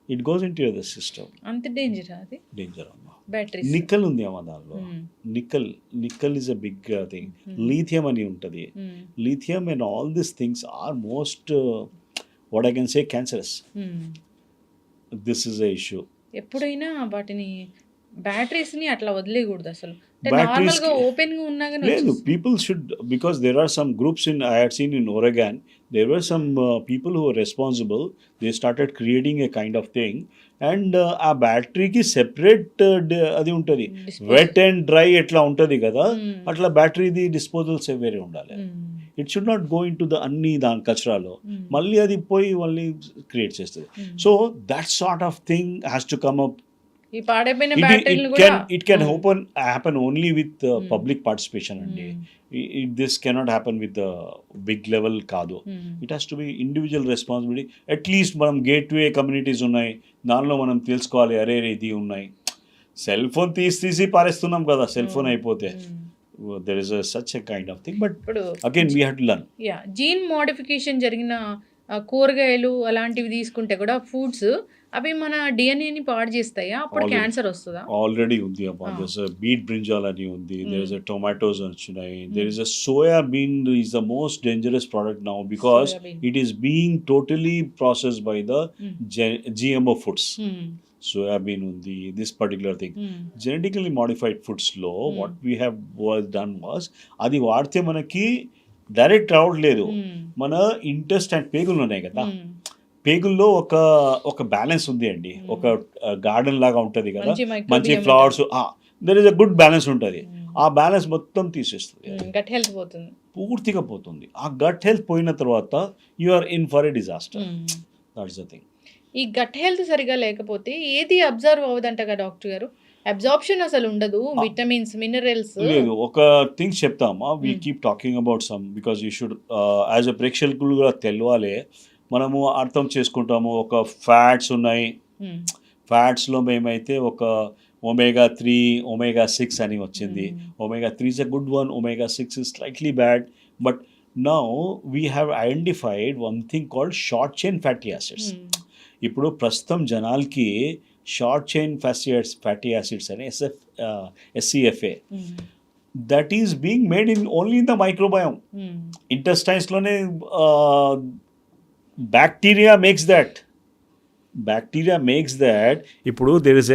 Speaker 3: It goes into the system.
Speaker 2: Ante danger adi? Danger
Speaker 3: amma.
Speaker 2: Batteries
Speaker 3: nickel undi amma dallo. Nickel is a big thing. Lithium ani untadi. Lithium and all these things are most what I can say cancerous. This is a issue.
Speaker 2: ఎప్పుడైనా వాటిని బ్యాటరీస్ని అట్లా వదిలేయకూడదు అసలు. అంటే
Speaker 3: Batteries
Speaker 2: నార్మల్గా
Speaker 3: కి-
Speaker 2: ఓపెన్గా ఉన్నా కానీ
Speaker 3: లేదు, people should, because there are some groups I had seen in Oregon, there were some people who were responsible. They started creating a kind of thing, and ఆ బ్యాటరీకి సెపరేట్ అది ఉంటుంది,
Speaker 2: Disposal.
Speaker 3: వెట్ అండ్ డ్రై ఎట్లా ఉంటుంది కదా, అట్లా బ్యాటరీది disposals వేరే ఉండాలి. It should not go in to the అన్ని దాని కచరాలో మళ్ళీ అది పోయి మళ్ళీ క్రియేట్ చేస్తుంది. So that sort of thing has to come up.
Speaker 2: ఈ పాడైపోయిన బ్యాటరీలు కూడా
Speaker 3: It can happen only with public participation అండి. This cannot happen with the big level కాదు. It has to be individual responsibility. At least మనం gateway communities ఉన్నాయి, దానిలో మనం తెలుసుకోవాలి, అరే ఇది ఉన్నాయి. సెల్ ఫోన్ తీసి పారేస్తున్నాం కదా, సెల్ ఫోన్ అయిపోతే. There is such a kind of thing, but
Speaker 2: ఇప్పుడు
Speaker 3: again we have to learn.
Speaker 2: Gene modification జరిగిన కూరగాయలు అలాంటివి తీసుకుంటే కూడా ఫుడ్స్ అవి మన డిఎన్ఏని పాడు చేస్తాయా? అప్పుడు
Speaker 3: Already.
Speaker 2: క్యాన్సర్ వస్తుందా?
Speaker 3: ఆల్రెడీ ఉంది అమ్మా.
Speaker 2: Ah.
Speaker 3: There is beet brinjal అని ఉంది, దెర్ ఇస్ టొమాటోస్ వచ్చినాయి, there is soya bean is the most dangerous product now because
Speaker 2: Soya bean.
Speaker 3: It is being totally processed by the GMO foods. Soyabean ఉంది, this particular thing. Genetically modified ఫుడ్స్లో what we have done was, అది వాడితే మనకి direct రావట్లేదు, మన intestine పేగులు ఉన్నాయి కదా, పేగుల్లో ఒక బ్యాలెన్స్ ఉంది అండి. ఒక గార్డెన్ లాగా ఉంటుంది కదా, మంచి flowers, there is a good balance ఉంటుంది. ఆ బ్యాలెన్స్ మొత్తం తీసేస్తుంది,
Speaker 2: గట్ హెల్త్ పోతుంది,
Speaker 3: పూర్తిగా పోతుంది. ఆ గట్ హెల్త్ పోయిన తర్వాత you are in for a disaster. That's the thing.
Speaker 2: ఈ గట్ హెల్త్ సరిగా లేకపోతే ఏది అబ్జర్వ్ అవ్వదంటగా డాక్టర్ గారు? అబ్జార్ప్షన్ అసలు ఉండదు, విటమిన్స్ మినరల్స్
Speaker 3: లేదు. ఒక థింగ్స్ చెప్తామా, we keep talking about some because you should as a ప్రేక్షకులు కూడా తెలవాలి. మనము అర్థం చేసుకుంటాము, ఒక ఫ్యాట్స్ ఉన్నాయి, ఫ్యాట్స్లో మేమైతే ఒక omega-3 omega-6 అని వచ్చింది. omega-3 is a good one, omega-6 is slightly bad, but now we have identified one thing called short chain fatty acids. ఇప్పుడు ప్రస్తుతం జనాలకి షార్ట్ చైన్ ఫ్యాటీ యాసిడ్స్ అని SCFA that is being made in only in the microbiome. ఇంటెస్టైన్స్లోనే bacteria makes that. ఇప్పుడు there is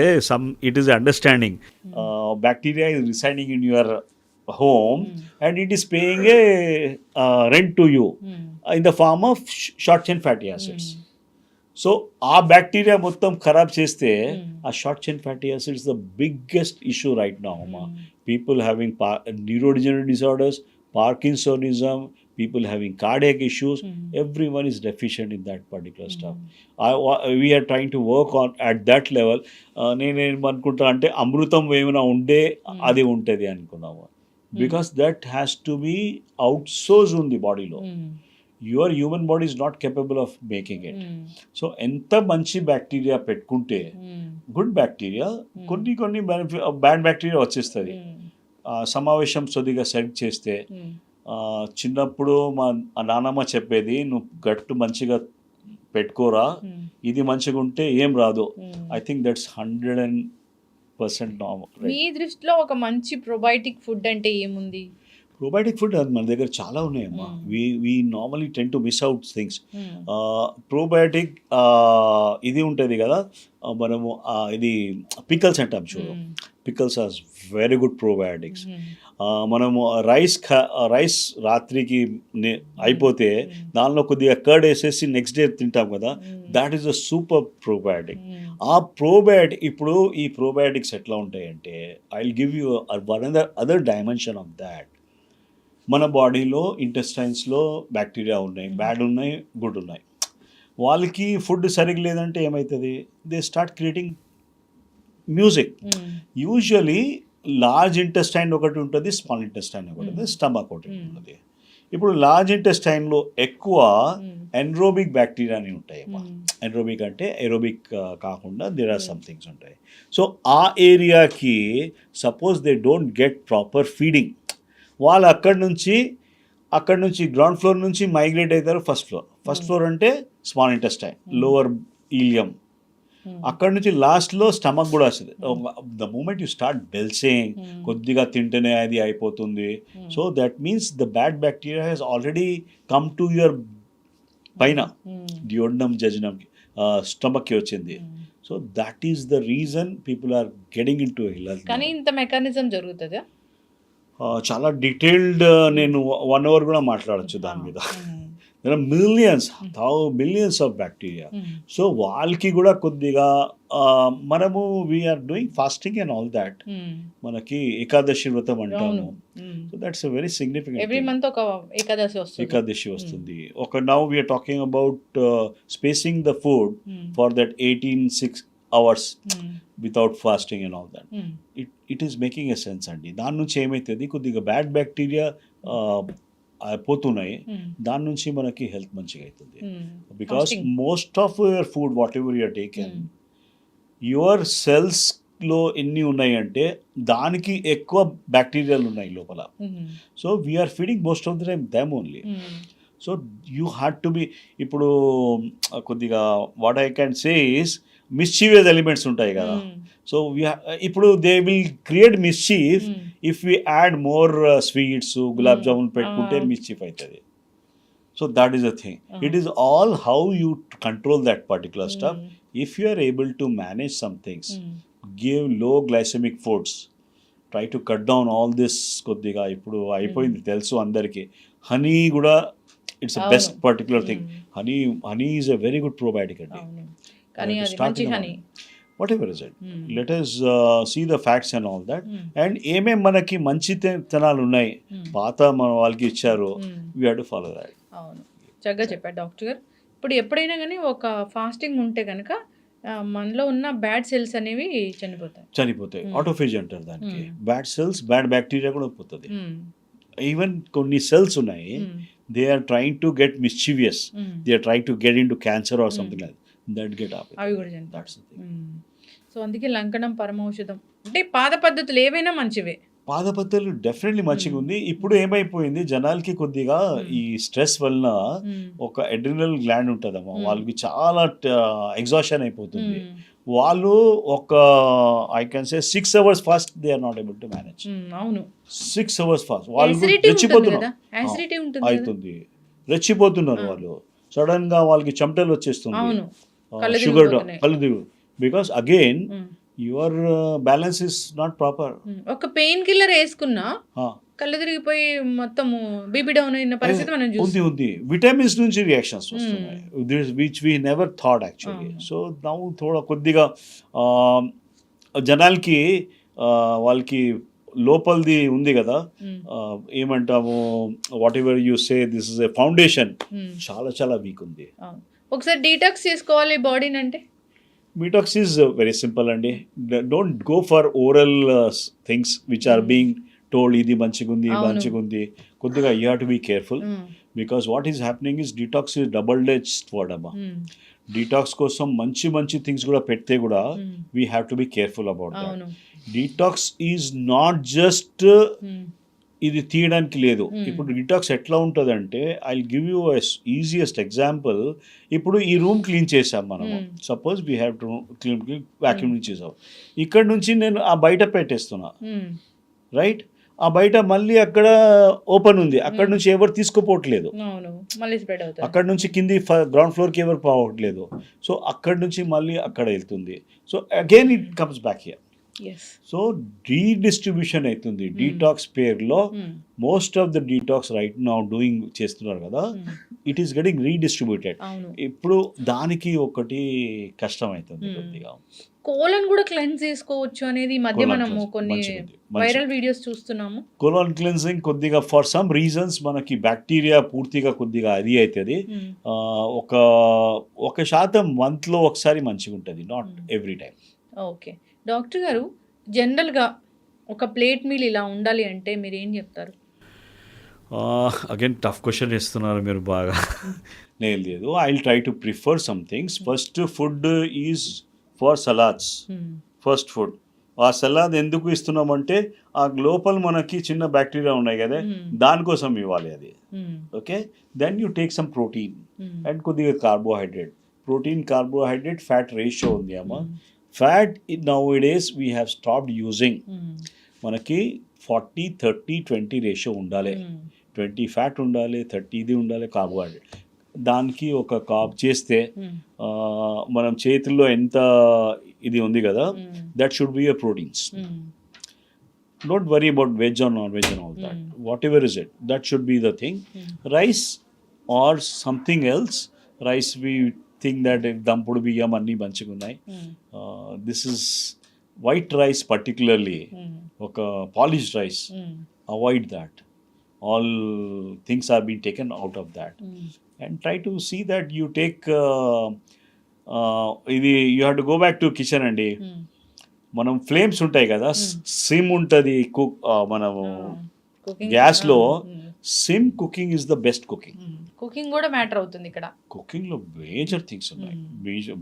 Speaker 3: it is understanding bacteria is residing in your home and it is paying a rent to you in the form of short chain fatty acids. సో ఆ bacteria మొత్తం ఖరాబ్ చేస్తే ఆ short chain fatty acids the biggest issue right now. People having neurodegenerative disorders, parkinsonism, people having cardiac issues, everyone is deficient in that particular stuff. We are trying to work on at that level. నేనేమనుకుంటా అంటే అమృతం ఏమైనా ఉండే అది ఉంటుంది అనుకున్నాము, because that has to be outsource ఉంది బాడీలో. Your human body is not capable of making it. So ఎంత మంచి బ్యాక్టీరియా పెట్టుకుంటే, గుడ్ బ్యాక్టీరియా, కొన్ని బ్యాడ్ బ్యాక్టీరియా వచ్చేస్తుంది. సమావేశం కొద్దిగా సెట్ చేస్తే, చిన్నప్పుడు మా నాన్నమ్మ చెప్పేది, నువ్వు గట్టు మంచిగా పెట్టుకోరా, ఇది మంచిగా ఉంటే ఏం రాదు. I think that's 100% normal.
Speaker 2: మీ దృష్టిలో ఒక మంచి ప్రొబయోటిక్ ఫుడ్ అంటే ఏముంది?
Speaker 3: ప్రొబయోటిక్ ఫుడ్ మన దగ్గర చాలా ఉన్నాయమ్మా. We normally tend to miss out things. Probiotic ఇది ఉంటుంది కదా, మనము ఇది పికల్స్ అంటాం చూడు, pickles are very good probiotics. మనము రైస్ రాత్రికి అయిపోతే దానిలో కొద్దిగా కర్డ్ వేసేసి నెక్స్ట్ డే తింటాం కదా, that is a super probiotic. ఆ ప్రోబయోటిక్, ఇప్పుడు ఈ ప్రోబయోటిక్స్ ఎట్లా ఉంటాయంటే, I will give you other dimension of that. మన బాడీలో ఇంటెస్టైన్స్లో బ్యాక్టీరియా ఉన్నాయి, బ్యాడ్ ఉన్నాయి, గుడ్ ఉన్నాయి. వాళ్ళకి ఫుడ్ సరిగ్గా లేదంటే ఏమవుతుంది, they start creating music. Usually large intestine ఒకటి ఉంటుంది, స్మాల్ ఇంటెస్టైన్ ఒకటి ఉంటుంది, స్టమక్ ఒకటి ఉంటుంది. ఇప్పుడు లార్జ్ ఇంటెస్టైన్లో ఎక్కువ ఎన్రోబిక్ బ్యాక్టీరియా అని ఉంటాయి. ఎన్రోబిక్ అంటే ఏరోబిక్ కాకుండా దేర్ ఆర్ సమ్ థింగ్స్ ఉంటాయి. సో ఆ ఏరియాకి suppose they don't get proper feeding, వాళ్ళు అక్కడి నుంచి గ్రౌండ్ ఫ్లోర్ నుంచి మైగ్రేట్ అవుతారు ఫస్ట్ ఫ్లోర్ అంటే స్మాల్ ఇంటెస్టైన్, లోవర్ ఈలియం. అక్కడ నుంచి లాస్ట్లో స్టమక్ కూడా వస్తుంది. ద మూమెంట్ యూ స్టార్ట్ బెల్సింగ్, కొద్దిగా తింటేనే అది అయిపోతుంది. So that means the bad bacteria has already come to your పైన, డియోడనం జజనం. స్టమక్కి వచ్చింది. So that is the reason people are getting in to health.
Speaker 2: కానీ ఇంత మెకానిజం జరుగుతుందా?
Speaker 3: చాలా డీటెయిల్డ్ నేను 1 hour కూడా మాట్లాడచ్చు దాని మీద. There are millions of bacteria. So వాళ్ళకి కూడా కొద్దిగా మనము we're doing fasting and all that. మనకి ఏకాదశి వ్రతం అంటాము. So that's a very significant.
Speaker 2: Every month ఒక ఏకాదశి
Speaker 3: వస్తుంది. ఒక now we're talking about spacing the food for that 18 hours without fasting and all that. It is making a sense అండి. దాని నుంచి ఏమవుతుంది, కొద్దిగా బ్యాడ్ బ్యాక్టీరియా పోతున్నాయి, దాని నుంచి మనకి హెల్త్ మంచిగా అవుతుంది. Because most of your food whatever you're taken, your సెల్స్లో ఎన్ని ఉన్నాయి అంటే దానికి ఎక్కువ బ్యాక్టీరియాలు ఉన్నాయి లోపల. So we're feeding most of the time them only. So you had to be, ఇప్పుడు కొద్దిగా what I can say is mischievous elements ఉంటాయి కదా. సో ఇప్పుడు they will create mischief if we add more sweets, gulab jamun పెట్టుకుంటే mischief అవుతుంది. So that is the thing. It is all how you control that particular stuff. If you are able to manage some things, give low glycemic foods, try to cut down all this. కొద్దిగా ఇప్పుడు అయిపోయింది తెలుసు అందరికీ. Honey కూడా it's a best particular thing. Honey is a very good probiotic అండి.
Speaker 2: కానీ అది మంచి honey.
Speaker 3: whatever is it, let us see the facts and all that. And ఏమేం మనకి మంచి తనాలు ఉన్నాయి పాత మన వాళ్ళకి ఇచ్చారు, we have to follow that.
Speaker 2: అవును, చక్కగా చెప్పారు డాక్టర్ గారు. ఇప్పుడు ఎప్పుడైనా కానీ ఒక ఫాస్టింగ్ ఉంటే కనుక మనలో ఉన్న బ్యాడ్ సెల్స్ అనేవి చనిపోతాయి.
Speaker 3: ఆటోఫేజ్ అంటారు దానికి. బ్యాడ్ సెల్స్, బ్యాడ్ బ్యాక్టీరియా కూడా పోతుంది. ఈవెన్ కొన్ని సెల్స్ ఉన్నాయి, they are trying to get mischievous, they are trying to get in to cancer or something like that get off.
Speaker 2: అవి కూడా సో అందుకే లంకనం పరమౌషధం. అంటే పాద పద్ధతులు ఏవైనా మంచివే.
Speaker 3: పాద పద్ధతులు డెఫినెట్లీ మంచిగా ఉంది. ఇప్పుడు ఏమైపోయింది, జనాలకి కొద్దిగా ఈ స్ట్రెస్ వలన ఒక అడ్రినల్ గ్లాండ్ ఉంటుందమ్మా, వాళ్ళకి చాలా ఎగ్జాషన్ అయిపోతుంది. వాళ్ళు ఒక I can say 6 hours fast they are not able to manage.
Speaker 2: అవును,
Speaker 3: 6 hours ఫాస్ట్ వాళ్ళు రెచ్చిపోతున్నారు, రెచ్చిపోతున్నారు వాళ్ళు. సడన్ గా వాళ్ళకి చెమటలు వచ్చేస్తుంది, షుగర్, కళ్ళు దిగు. Because again your balance is not proper.
Speaker 2: ఒక పెయిన్ కిల్లర్ వేసుకున్నా కళ్ళు తిరిగిపోయి మొత్తము బీపీ డౌన్ అయిన పరిస్థితి మనం చూస్తాం.
Speaker 3: ఉంది. విటమిన్స్ నుంచి రియాక్షన్స్ వస్తున్నాయి, which we never thought actually. So now కొద్దిగా జనాలకి వాళ్ళకి లోపలిది ఉంది కదా, ఏమంటాము, whatever you say, this is a foundation, చాలా చాలా వీక్ ఉంది.
Speaker 2: ఒకసారి డీటాక్స్ చేసుకోవాలి బాడీని అంటే.
Speaker 3: డీటాక్స్ ఈజ్ వెరీ సింపుల్ అండి. Don't go for oral things which are being told ఇది మంచిగుంది మంచిగుంది. కొద్దిగా you have to be careful, because what is happening is detox is double-edged sword అమ్మా. డీటాక్స్ కోసం మంచి మంచి థింగ్స్ కూడా పెడితే కూడా we have to be careful about that. Detox is not just ఇది తీయడానికి లేదు. ఇప్పుడు డీటాక్స్ ఎట్లా ఉంటుందంటే, I give you easiest example. ఇప్పుడు ఈ రూమ్ క్లీన్ చేసాం మనము, suppose we have to vacuum చేసాం. ఇక్కడ నుంచి నేను ఆ బయట పెట్టేస్తున్నా, రైట్? ఆ బయట మళ్ళీ అక్కడ ఓపెన్ ఉంది, అక్కడ నుంచి ఎవరు తీసుకోపోవట్లేదు, అక్కడ నుంచి కింది గ్రౌండ్ ఫ్లోర్కి ఎవరు పోవట్లేదు. సో అక్కడ నుంచి మళ్ళీ అక్కడ వెళ్తుంది. So again it comes back here. So redistribution అవుతుంది డీటాక్స్ పేరులో. Most of the detox right now doing చేస్తున్నారు కదా, ఇట్ ఈస్ గెటింగ్ రీడిస్ట్రిబ్యూటెడ్. ఇప్పుడు దానికి ఒకటి కష్టం అవుతుంది కొద్దిగా.
Speaker 2: కోలన్ కూడా క్లెన్స్ చేసుకోవచ్చు అనేది మధ్య మనము కొన్ని వైరల్ వీడియోస్ చూస్తున్నాము.
Speaker 3: కోలన్ క్లెన్సింగ్ కొద్దిగా ఫర్ సమ్ రీజన్స్ మనకి బ్యాక్టీరియా పూర్తిగా కొద్దిగా అది అవుతుంది. 1% మంత్లో ఒకసారి మంచిగా ఉంటుంది, not every time.
Speaker 2: Okay doctor గారు, జనరల్గా ఒక ప్లేట్ మీల్ ఇలా ఉండాలి అంటే మీరు ఏం చెప్తారు?
Speaker 3: అగైన్ టఫ్ క్వశ్చన్ ఇస్తున్నారు మీరు బాగా. లేదు, I will try to prefer some things. First food is for salads. First food, ఆ సలాడ్ ఎందుకు ఇస్తున్నామంటే ఆ లోపల మనకి చిన్న బ్యాక్టీరియా ఉన్నాయి కదా, దానికోసం ఇవ్వాలి అది. Okay, then you take some protein and కొద్దిగా carbohydrate. Protein carbohydrate fat ratio ఉంది అమ్మా. Fat nowadays we have stopped using. మనకి 40-30-20 రేషియో ఉండాలి. 20 ఫ్యాట్ ఉండాలి, 30 ఇది ఉండాలి కార్బోహైడ్రేట్. దానికి ఒక కాప్ చేస్తే మనం చేతుల్లో ఎంత ఇది ఉంది కదా, that should be a proteins. Don't worry about veg or non-veg and all that. Whatever is it, that should be the thing. Rice or something else. Rice, we think that if dampudu biyam anni manchigunnai. This is white rice particularly. Oka polished rice. Avoid that. All things are being taken out of that. And try to see that you take. You have to go back to kitchen and. మనం flames ఉంటాయి కదా, sim ఉంటుంది మనము గ్యాస్లో. Sim cooking is the best cooking.
Speaker 2: Cooking కూడా matter అవుతుంది ఇక్కడ.
Speaker 3: కుకింగ్లో మేజర్ థింగ్స్ ఉన్నాయి.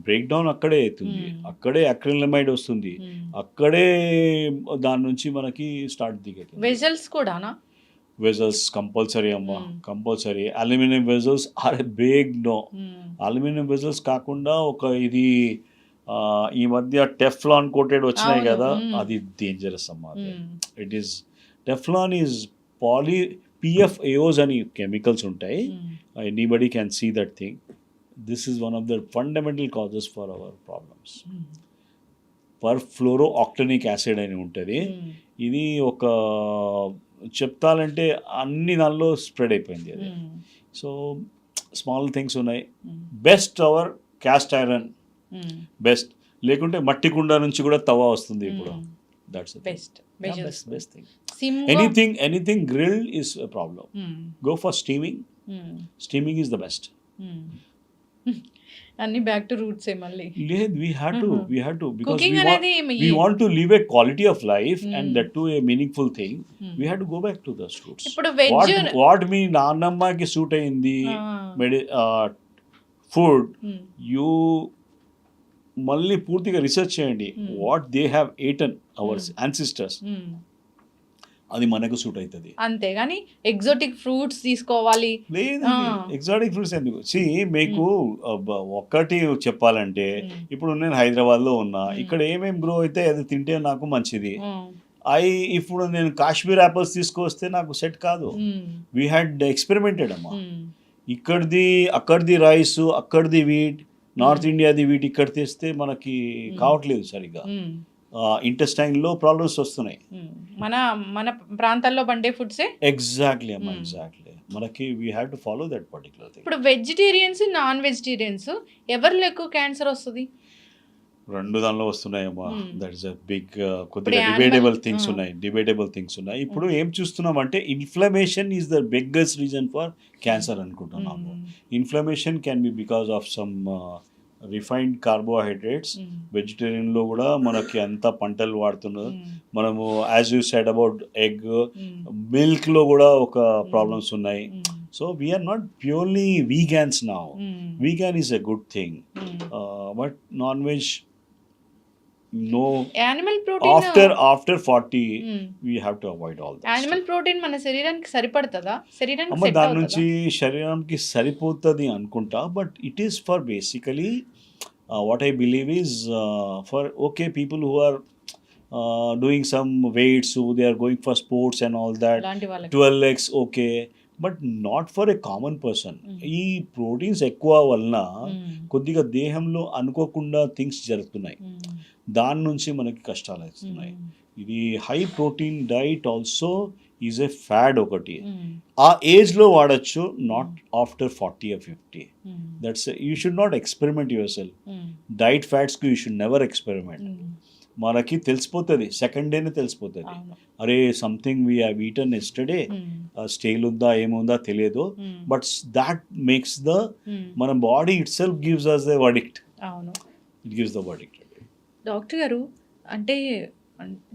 Speaker 3: బ్రేక్ డౌన్ అక్కడే అవుతుంది, అక్కడే అక్రిలమైడ్ వస్తుంది, అక్కడే దాని నుంచి మనకి స్టార్ట్ దిగుతుంది.
Speaker 2: వెజల్స్ కూడానా?
Speaker 3: వెజల్స్ కంపల్సరీ అమ్మా, compulsory. Aluminium vessels are big no. Aluminium vessels కాకుండా ఒక ఇది ఈ మధ్య టెఫ్లాన్ కోటెడ్ వచ్చినాయి కదా, అది డేంజరస్ అమ్మా. It is Teflon is PFAOs అని కెమికల్స్ ఉంటాయి. Anybody can see that thing. This is one of the fundamental causes for our problems. Perfluoro octanoic acid అని ఉంటుంది. ఇది ఒక చెప్తాలంటే అన్ని దానిలో స్ప్రెడ్ అయిపోయింది అది. సో స్మాల్ థింగ్స్ ఉన్నాయి. Best hour cast iron best, లేకుంటే మట్టి కుండ నుంచి కూడా తవా వస్తుంది ఇప్పుడు. That's
Speaker 2: best
Speaker 3: thing. Anything grilled is a problem. Go for steaming. Steaming is the best.
Speaker 2: అన్ని బ్యాక్ టు రూట్స్ ఏ మళ్ళీ.
Speaker 3: లేదు, we have to because
Speaker 2: Cooking
Speaker 3: we want to live a quality of life and that too a meaningful thing. We have to go back to those roots.
Speaker 2: ఇప్పుడు veg
Speaker 3: what మీ నాన్నమ్మకి suit అయింది food, you మళ్ళీ పూర్తిగా research చేయండి. What they have eaten our ancestors, అది మనకు suit అవుతుంది.
Speaker 2: అంతేగాని ఎగ్జోటిక్ ఫ్రూట్స్ తీసుకోవాలి
Speaker 3: లేదు. ఎగ్జాటిక్ ఫ్రూట్స్ ఎందుకు? మీకు ఒక్కటి చెప్పాలంటే, ఇప్పుడు నేను హైదరాబాద్లో ఉన్నా, ఇక్కడ ఏమేమి గ్రో అయితే అది తింటే నాకు మంచిది. ఇప్పుడు నేను కాశ్మీర్ యాపిల్స్ తీసుకొస్తే నాకు సెట్ కాదు. వీ హ్యాడ్ ఎక్స్పెరిమెంటెడ్ అమ్మా. ఇక్కడిది అక్కడిది రైస్, అక్కడిది వీట్, నార్త్ ఇండియాది వీట్ ఇక్కడ తెస్తే మనకి కావట్లేదు సరిగ్గా. ఇంటెస్టైన్లో ప్రాబ్లమ్స్ వస్తున్నాయి.
Speaker 2: మన ప్రాంతాల్లో పండే ఫుడ్సే.
Speaker 3: ఎగ్జాక్ట్లీ అమ్మా, ఎగ్జాక్ట్లీ. మనకి we have to follow that particular thing.
Speaker 2: ఇప్పుడు వెజిటేరియన్స్, నాన్ వెజిటేరియన్స్ ఎవరిలో ఎక్కువ క్యాన్సర్ వస్తుంది?
Speaker 3: రెండు దానిలో వస్తున్నాయమ్మా. దట్ ఇస్ అ బిగ్ కొద్దిగా డిబేటబుల్ థింగ్స్ ఉన్నాయి. ఇప్పుడు ఏం చూస్తున్నాం అంటే, inflammation is the biggest reason for cancer అనుకుంటున్నాము. Inflammation can be because of some refined carbohydrates. వెజిటేరియన్లో కూడా మనకి అంతా పంటలు వాడుతున్నారు మనము. As you said about egg, మిల్క్లో కూడా ఒక ప్రాబ్లమ్స్ ఉన్నాయి. So we're not purely vegans now. Vegan is a good thing, but non veg no.
Speaker 2: Animal protein
Speaker 3: after 40 we have to avoid all that.
Speaker 2: Animal protein మన శరీరానికి సరిపడుతుందా? శరీరానికి
Speaker 3: అమ్మ దాని నుంచి శరీరానికి సరిపోతుంది అనుకుంటా. But it is for basically what I believe is for okay people who are doing some weights, they are going for sports and all that. 12x okay, but not for a common person. ఈ proteins ఎక్కువ వలన కొద్దిగా దేహంలో అనుకోకుండా things జరుగుతున్నాయి. దాని నుంచి మనకి కష్టాలు వస్తున్నాయి. ఇది high protein diet also is a fad ఒకటి. ఆ ఏజ్లో వాడచ్చు, not after 40 or 50. That's you should not experiment yourself. Diet ఫ్యాట్స్కి యూ షుడ్ నెవర్ ఎక్స్పెరిమెంట్. మనకి తెలిసిపోతుంది, సెకండ్ డేనే తెలిసిపోతుంది. అరే something we have eaten yesterday, stale ఉందా ఏముందా తెలియదు. బట్ దాట్ మేక్స్ ద మన body itself gives us the verdict. It gives the verdict.
Speaker 2: Doctor గారు, అంటే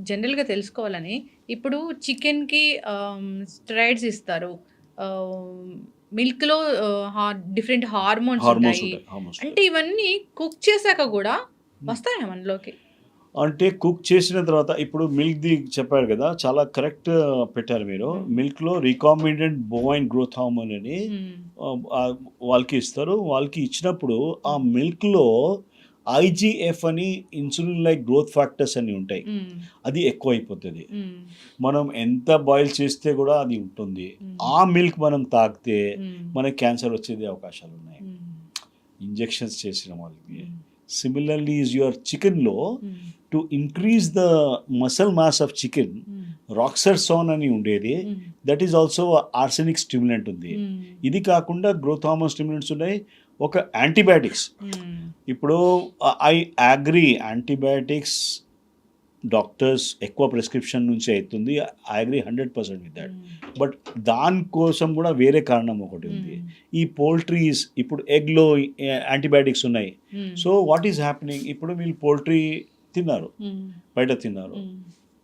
Speaker 2: జనరల్గా తెలుసుకోవాలని, ఇప్పుడు చికెన్కి స్టెరాయిడ్స్ ఇస్తారు, మిల్క్లో డిఫరెంట్ హార్మోన్స్ ఉంటాయి. అంటే ఇవన్నీ కుక్ చేశాక కూడా వస్తాయా మనలోకి?
Speaker 3: అంటే కుక్ చేసిన తర్వాత, ఇప్పుడు మిల్క్ది చెప్పారు కదా, చాలా కరెక్ట్ పెట్టారు మీరు. మిల్క్లో రికాంబినెంట్ బోవైన్ గ్రోత్ హార్మోన్ అని వాళ్ళకి ఇస్తారు. వాళ్ళకి ఇచ్చినప్పుడు ఆ మిల్క్లో IGF అని ఇన్సులిన్ లైక్ గ్రోత్ ఫ్యాక్టర్స్ అని ఉంటాయి, అది ఎక్కువ అయిపోతుంది. మనం ఎంత బాయిల్ చేస్తే కూడా అది ఉంటుంది. ఆ మిల్క్ మనం తాగితే మనకి క్యాన్సర్ వచ్చేది అవకాశాలు ఉన్నాయి, ఇంజెక్షన్స్ చేసిన వాళ్ళకి. సిమిలర్లీ ఈజ్ యువర్ చికెన్లో to increase the muscle mass of chicken roxarsone అని ఉండేది, that is also arsenic stimulant ఉంది. ఇది కాకుండా గ్రోత్ హార్మోన్ స్టిమ్యులెంట్స్ ఉన్నాయి, ఒక యాంటీబయాటిక్స్. ఇప్పుడు ఐ అగ్రీ, యాంటీబయాటిక్స్ డాక్టర్స్ ఎక్కువ ప్రిస్క్రిప్షన్ నుంచి అవుతుంది, I agree 100% with that. But దానికోసం కూడా వేరే కారణం ఒకటి ఉంది. ఈ పోల్ట్రీస్ ఇప్పుడు ఎగ్లో యాంటీబయాటిక్స్ ఉన్నాయి. సో వాట్ ఈస్ హ్యాపెనింగ్, ఇప్పుడు వీళ్ళు పోల్ట్రీ తిన్నారు, బయట తిన్నారు,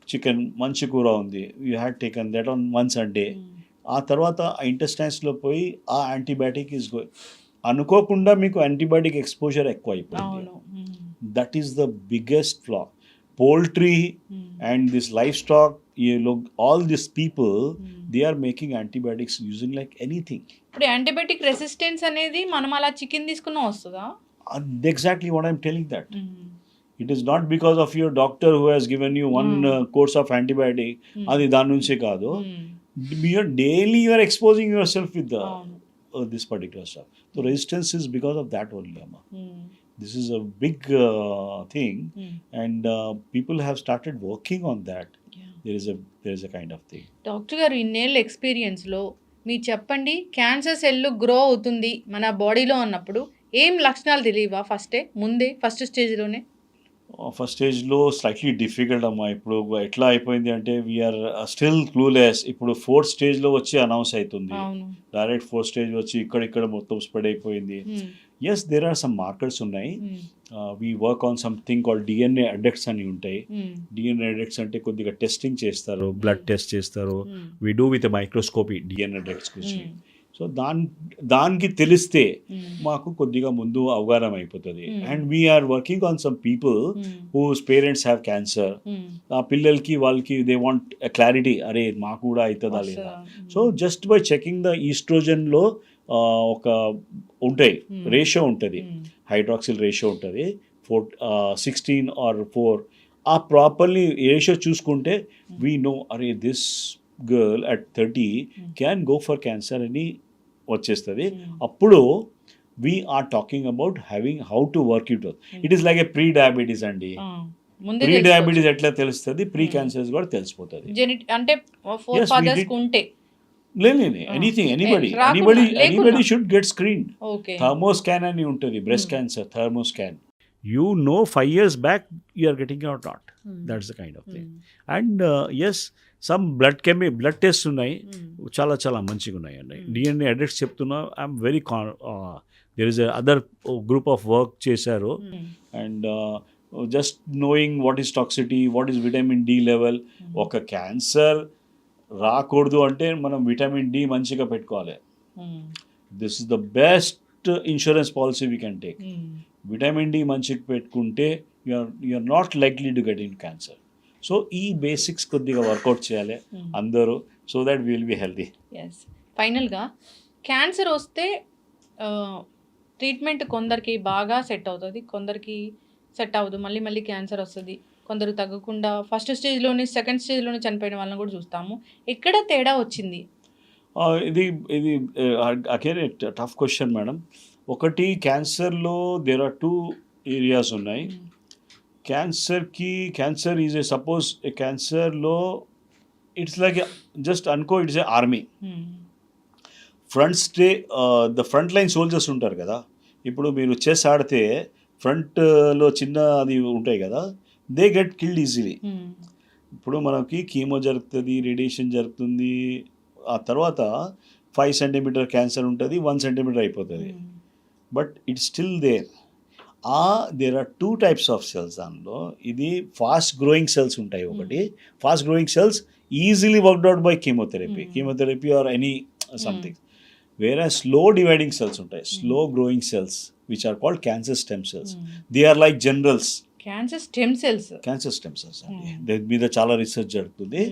Speaker 3: చికెన్ మంచి కూర ఉంది, you had taken that on once a day. ఆ తర్వాత ఆ ఇంటెస్టైన్స్లో పోయి ఆ యాంటీబయాటిక్ ఈజ్ గోయింగ్, అనుకోకుండా మీకు యాంటీబయాటిక్ ఎక్స్పోజర్ ఎక్కువ అయిపోయింది. That is the biggest flaw. Poultry and this livestock, you look, all these people, they are making antibiotics using like anything.
Speaker 2: ఇప్పుడు యాంటీబయాటిక్ రెసిస్టెన్స్ అనేది మనం అలా చికెన్ తీసుకున్నా వస్తుందా?
Speaker 3: Exactly what I'm telling that. It is not because of your doctor who has given you one course of antibiotic. అది దాని నుంచే కాదు. Daily you are exposing yourself with the this particular stuff. So resistance is because of that only, Amma. This is a big thing, and people have started working on that. There is a kind of thing.
Speaker 2: Doctor గారు, ఇన్నేళ్ళ ఎక్స్పీరియన్స్లో మీరు చెప్పండి, cancer cell grow అవుతుంది మన బాడీలో అన్నప్పుడు ఏం లక్షణాలు తెలియవా first స్టేజ్లోనే?
Speaker 3: ఫస్ట్ స్టేజ్లో స్లైట్లీ డిఫికల్ట్ అమ్మా. ఇప్పుడు ఎట్లా అయిపోయింది అంటే వీఆర్ స్టిల్ క్లూలెస్. ఇప్పుడు 4th స్టేజ్లో వచ్చి అనౌన్స్ అవుతుంది, డైరెక్ట్ 4th స్టేజ్ వచ్చి ఇక్కడ మొత్తం స్ప్రెడ్ అయిపోయింది. Yes, there are some markers ఉన్నాయి. We work on something called DNA adducts అని ఉంటాయి. DNA అడెక్ట్స్ అంటే కొద్దిగా టెస్టింగ్ చేస్తారు, బ్లడ్ టెస్ట్ చేస్తారు. We do with microscopy DNA adducts గురించి. సో దానికి తెలిస్తే మాకు కొద్దిగా ముందు అవగాహన అయిపోతుంది. And we're working on some people whose parents have cancer. ఆ పిల్లలకి వాళ్ళకి దే వాంట్ క్లారిటీ, అరే మాకు కూడా అవుతుందా లేదా. So just by checking the ఈస్ట్రోజన్లో ఒక ఉంటాయి, రేషియో ఉంటుంది, హైడ్రాక్సిల్ రేషియో ఉంటుంది 16 or 4. ఆ ప్రాపర్లీ రేషియో చూసుకుంటే వీ నో, అరే this girl at 30 can go for cancer అని వచ్చేస్తుంది. అప్పుడు we are talking about having how to work it. It is like a pre diabetes అండి. ప్రీ డయాబెటీస్ ఎట్లా తెలుస్తుంది, ప్రీ క్యాన్సర్స్ కూడా తెలిసిపోతుంది.
Speaker 2: అంటే
Speaker 3: anybody should get screen. Thermoscan అని ఉంటుంది, breast cancer thermoscan. You know 5 years back you are getting or not. That's the kind of thing. And yes, some blood tests ఉన్నాయి, చాలా చాలా మంచిగా ఉన్నాయండి. DNA అడెక్ట్స్ చెప్తున్నా, I'm very there is a other group of work చేశారు. And just knowing what is toxicity, what is vitamin D level. ఒక cancer రాకూడదు అంటే మనం విటమిన్ డి మంచిగా పెట్టుకోవాలి. This is the best insurance policy we can take. Vitamin D మంచిగా పెట్టుకుంటే you're not likely to get in cancer. So ఈ basics కొద్దిగా వర్కౌట్ చేయాలి అందరూ, so that will be healthy.
Speaker 2: Yes, ఫైనల్గా క్యాన్సర్ వస్తే ట్రీట్మెంట్ కొందరికి బాగా సెట్ అవుతుంది, కొందరికి సెట్ అవ్వదు, మళ్ళీ క్యాన్సర్ వస్తుంది. కొందరు తగ్గకుండా ఫస్ట్ స్టేజ్లోనే సెకండ్ స్టేజ్లోనే చనిపోయిన వాళ్ళని కూడా చూస్తాము. ఎక్కడ తేడా వచ్చింది?
Speaker 3: ఇది అగైన్ టఫ్ క్వశ్చన్ మేడం. ఒకటి, క్యాన్సర్లో దేర్ ఆర్ 2 ఏరియాస్ ఉన్నాయి. క్యాన్సర్ ఈజ్ ఏ సపోజ్ క్యాన్సర్లో ఇట్స్ లైక్ జస్ట్ అనుకో, it's a army. The front line soldiers ఉంటారు కదా. ఇప్పుడు మీరు చెస్ ఆడితే ఫ్రంట్లో చిన్న అది ఉంటాయి కదా, దే గెట్ కిల్డ్ ఈజీలీ. ఇప్పుడు మనకి కీమో జరుగుతుంది, రేడియేషన్ జరుగుతుంది, ఆ తర్వాత 5 centimeter క్యాన్సర్ ఉంటుంది, 1 centimeter అయిపోతుంది. But it's still there are 2 types of cells. దానిలో ఇది ఫాస్ట్ గ్రోయింగ్ సెల్స్ ఉంటాయి. ఒకటి fast growing cells easily worked out by chemotherapy or any something. వేరే స్లో డివైడింగ్ సెల్స్ ఉంటాయి, slow growing cells, which are called cancer stem cells. They are like generals.
Speaker 2: Cancer stem cells
Speaker 3: అండి. దాని మీద చాలా research జరుగుతుంది.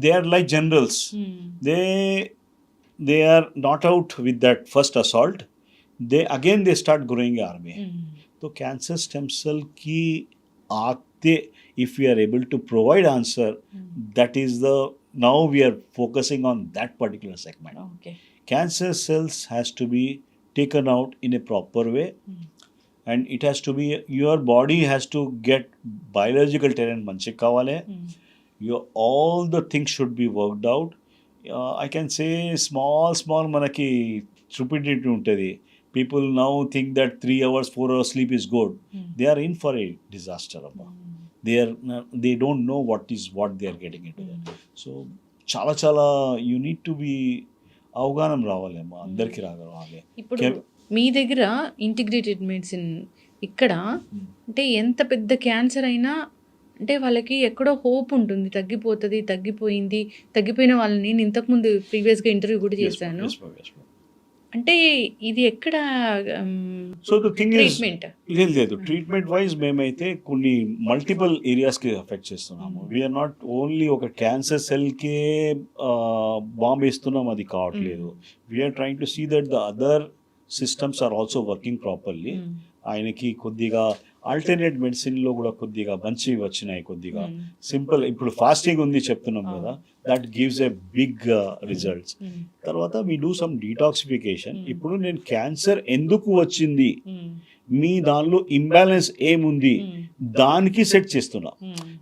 Speaker 3: They are like generals. They are not out with that first assault. They start growing army. तो cancer stem cell की आते if we are able to provide answer, that is the now we are focusing on that particular segment.
Speaker 2: Okay.
Speaker 3: Cancer cells has to be taken out in a proper way, and it has to be, your body has to get biological terrain manchi kavale, your all the things should be worked out. I can say small manaki stupidity untadi. People now think that 3 hours 4 hours sleep is good. They are in for a disaster abba. They don't know what they are getting into. So చాలా you need to be అవగాహన రావాలేమో అందరికీ రావాలి.
Speaker 2: ఇప్పుడు మీ దగ్గర integrated medicine ఇక్కడ అంటే ఎంత పెద్ద క్యాన్సర్ అయినా అంటే వాళ్ళకి ఎక్కడో హోప్ ఉంటుంది, తగ్గిపోయింది, తగ్గిపోయిన వాళ్ళని నేను ఇంతకుముందు ప్రీవియస్గా ఇంటర్వ్యూ కూడా చేశాను. అంటే ఇది ఎక్కడ
Speaker 3: సో ద థింగ్
Speaker 2: ట్రీట్మెంట్
Speaker 3: లేదు ట్రీట్మెంట్ వైజ్ మేమైతే కొన్ని మల్టిపుల్ ఏరియాస్కి ఎఫెక్ట్ చేస్తున్నాము. వీఆర్ నాట్ ఓన్లీ ఒక క్యాన్సర్ సెల్కే బాంబ్ వేస్తున్నాం, అది కావట్లేదు. We're trying to see that the other systems are also working properly. ఆయనకి కొద్దిగా ఆల్టర్నేట్ మెడిసిన్లో కూడా కొద్దిగా మంచివి వచ్చినాయి. కొద్దిగా సింపుల్ ఇప్పుడు ఫాస్టింగ్ ఉంది చెప్తున్నాం కదా, that gives a big results. తర్వాత వీ డూ సమ్ డీటాక్సిఫికేషన్. ఇప్పుడు నేను క్యాన్సర్ ఎందుకు వచ్చింది, మీ దానిలో ఇంబ్యాలెన్స్ ఏముంది దానికి సెట్ చేస్తున్నా.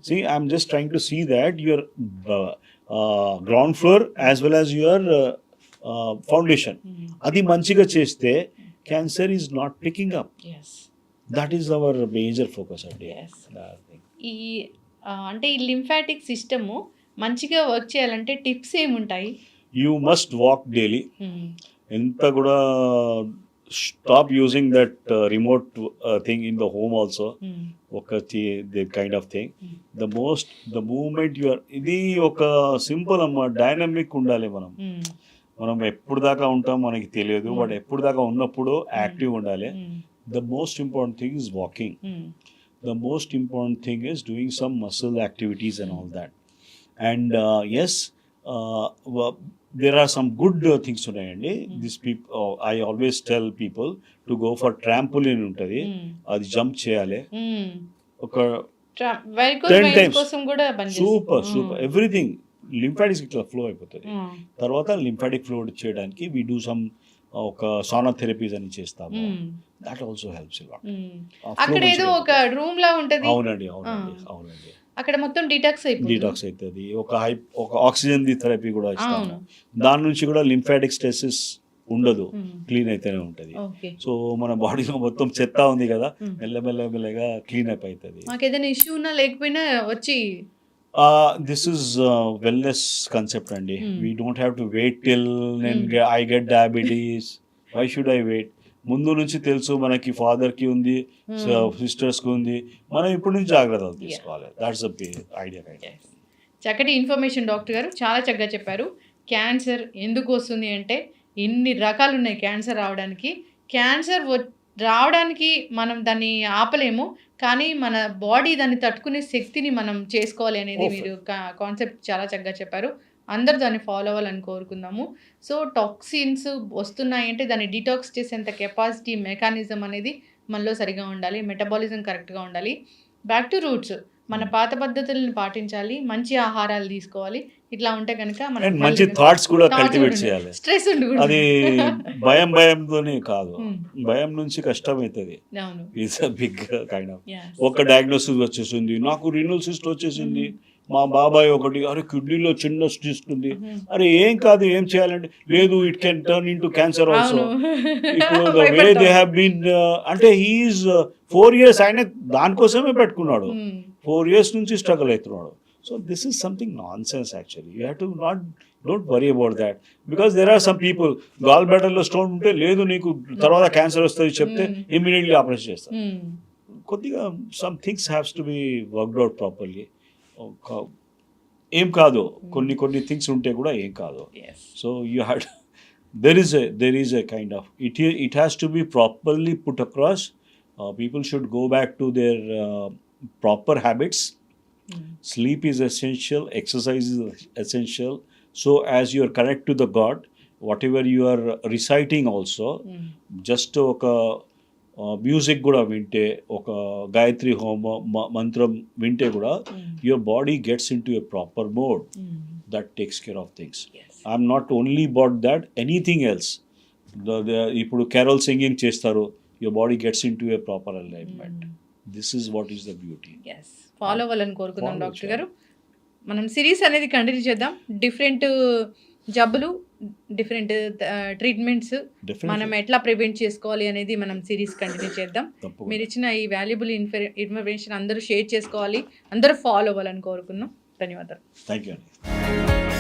Speaker 3: See I'm just trying to see that your ground floor as well as your foundation అది మంచిగా చేస్తే cancer is not picking up. That is our major focus అండి.
Speaker 2: ఈ అంటే ఈ లింఫాటిక్ సిస్టము మంచిగా వర్క్ చేయాలంటే టిప్స్ ఏముంటాయి?
Speaker 3: You must walk daily. ఎంత కూడా stop using that remote thing in the home also. ఒక kind of thing the moment you are, ఇది ఒక సింపుల్ అమ్మ, డైనమిక్ ఉండాలి. మనం ఎప్పుడు దాకా ఉంటాం మనకి తెలియదు, బట్ ఎప్పుడు దాకా ఉన్నప్పుడు యాక్టివ్ ఉండాలి. The most important thing is walking. The most important thing is doing some muscle activities and all that. And yes, there are some good things ఉన్నాయండి. These people, I always tell people to go for trampoline ఉంటుంది, అది jump చేయాలి ఒక 10 times. Super everything lymphatics ఇట్లా flow అయిపోతుంది. తర్వాత lymphatic flow చేయడానికి we do some ఒక సానా థెరపీస్ అని చేస్తాము. That also helps lot.
Speaker 2: అక్కడ ఏదో ఒక రూమ్ లా ఉంటది.
Speaker 3: అవునండి.
Speaker 2: అక్కడ మొత్తం డిటాక్స్
Speaker 3: అవుతుంది. ఒక ఆక్సిజన్ ది థెరపీ కూడా ఇస్తాము. దాని నుంచి కూడా లింఫాటిక్ స్టెసిస్ ఉండదు, క్లీన్ అయితేనే ఉంటది. సో మన బాడీలో మొత్తం చెత్త ఉంది కదా, మెల్లగా క్లీన్ అప్ అవుతుంది.
Speaker 2: మాకు ఏదైనా ఇష్యూ ఉన్నా లేకపోయినా వచ్చి
Speaker 3: this is wellness concept అండి. We don't have to wait till I get diabetes. Why should I wait? ముందు నుంచి తెలుసు మనకి, ఫాదర్కి ఉంది, సిస్టర్స్కి ఉంది, మనం ఇప్పుడు నుంచి జాగ్రత్తలు తీసుకోవాలి. That's the idea.
Speaker 2: చక్కటి ఇన్ఫర్మేషన్ డాక్టర్ గారు, చాలా చక్కగా చెప్పారు. క్యాన్సర్ ఎందుకు వస్తుంది అంటే ఎన్ని రకాలు ఉన్నాయి క్యాన్సర్ రావడానికి. క్యాన్సర్ రావడానికి మనం దాన్ని ఆపలేము, కానీ మన బాడీ దాన్ని తట్టుకునే శక్తిని మనం చేసుకోవాలి అనేది మీరు కాన్సెప్ట్ చాలా చక్కగా చెప్పారు. అందరూ దాన్ని ఫాలో అవ్వాలని కోరుకుందాము. సో టాక్సిన్స్ వస్తున్నాయంటే దాన్ని డిటాక్స్ చేసేంత కెపాసిటీ, మెకానిజం అనేది మనలో సరిగా ఉండాలి, మెటబాలిజం కరెక్ట్గా ఉండాలి. బ్యాక్ టు రూట్స్, మన పాత పద్ధతులను పాటించాలి, మంచి ఆహారాలు తీసుకోవాలి. ఇట్లా ఉంటే కనుక మనం
Speaker 3: మంచి థాట్స్ కూడా కల్టివేట్ చేయాలి.
Speaker 2: స్ట్రెస్ ఉండకూడదు.
Speaker 3: అది భయంతోనే కాదు, భయం నుంచి కష్టం అవుతుంది. It's a big kind of. ఒక డయాగ్నోసిస్ వచ్చేసింది, నాకు రీనల్ సిస్ట్ వచ్చేసింది, మా బాబాయ్ ఒకటి, అరే కిడ్నీలో చిన్న సిస్ట్ ఉంది, అరే ఏం కాదు, ఏం చేయాలంటే లేదు, it can turn in to cancer also. ఇప్పుడు the way they have been, అంటే హీఈస్ 4 years ఆయన దానికోసమే పెట్టుకున్నాడు, 4 years నుంచి స్ట్రగుల్ అవుతున్నాడు. So this is something nonsense actually. You have to don't worry about that, because there are some people gallbladder లో stone ఉంటే లేదు నీకు తర్వాత క్యాన్సర్ వస్తుంది చెప్తే ఇమ్మీడియట్లీ ఆపరేషన్ చేస్తారు. కొద్దిగా some things has to be worked out properly. ఏం కాదు, కొన్ని థింగ్స్ ఉంటే కూడా ఏం కాదు. So you had there is a kind of it has to be properly put across. People should go back to their proper habits. Sleep is essential, exercise is essential. So as you are connect to the God, whatever you are reciting also, just music కూడా వింటే, ఒక గాయత్రి హోమ మంత్రం వింటే కూడా your body gets in to a proper mode that takes care of things. I'm not only about that, anything else. ఇప్పుడు Carroll singing చేస్తారు, your body gets in to a proper alignment. This is what is the beauty.
Speaker 2: Follow అవ్వాలని కోరుకుందాం doctor గారు. మనం series అనేది continue చేద్దాం. Different జబ్బులు, different treatments మనం ఎట్లా ప్రివెంట్ చేసుకోవాలి అనేది మనం సిరీస్ కంటిన్యూ చేద్దాం. మీరు ఇచ్చిన ఈ వాల్యుబుల్ ఇన్ఫర్మేషన్ అందరూ షేర్ చేసుకోవాలి, అందరూ ఫాలో అవ్వాలని కోరుకున్నాం. ధన్యవాదాలు.
Speaker 3: థ్యాంక్ యూ అండి.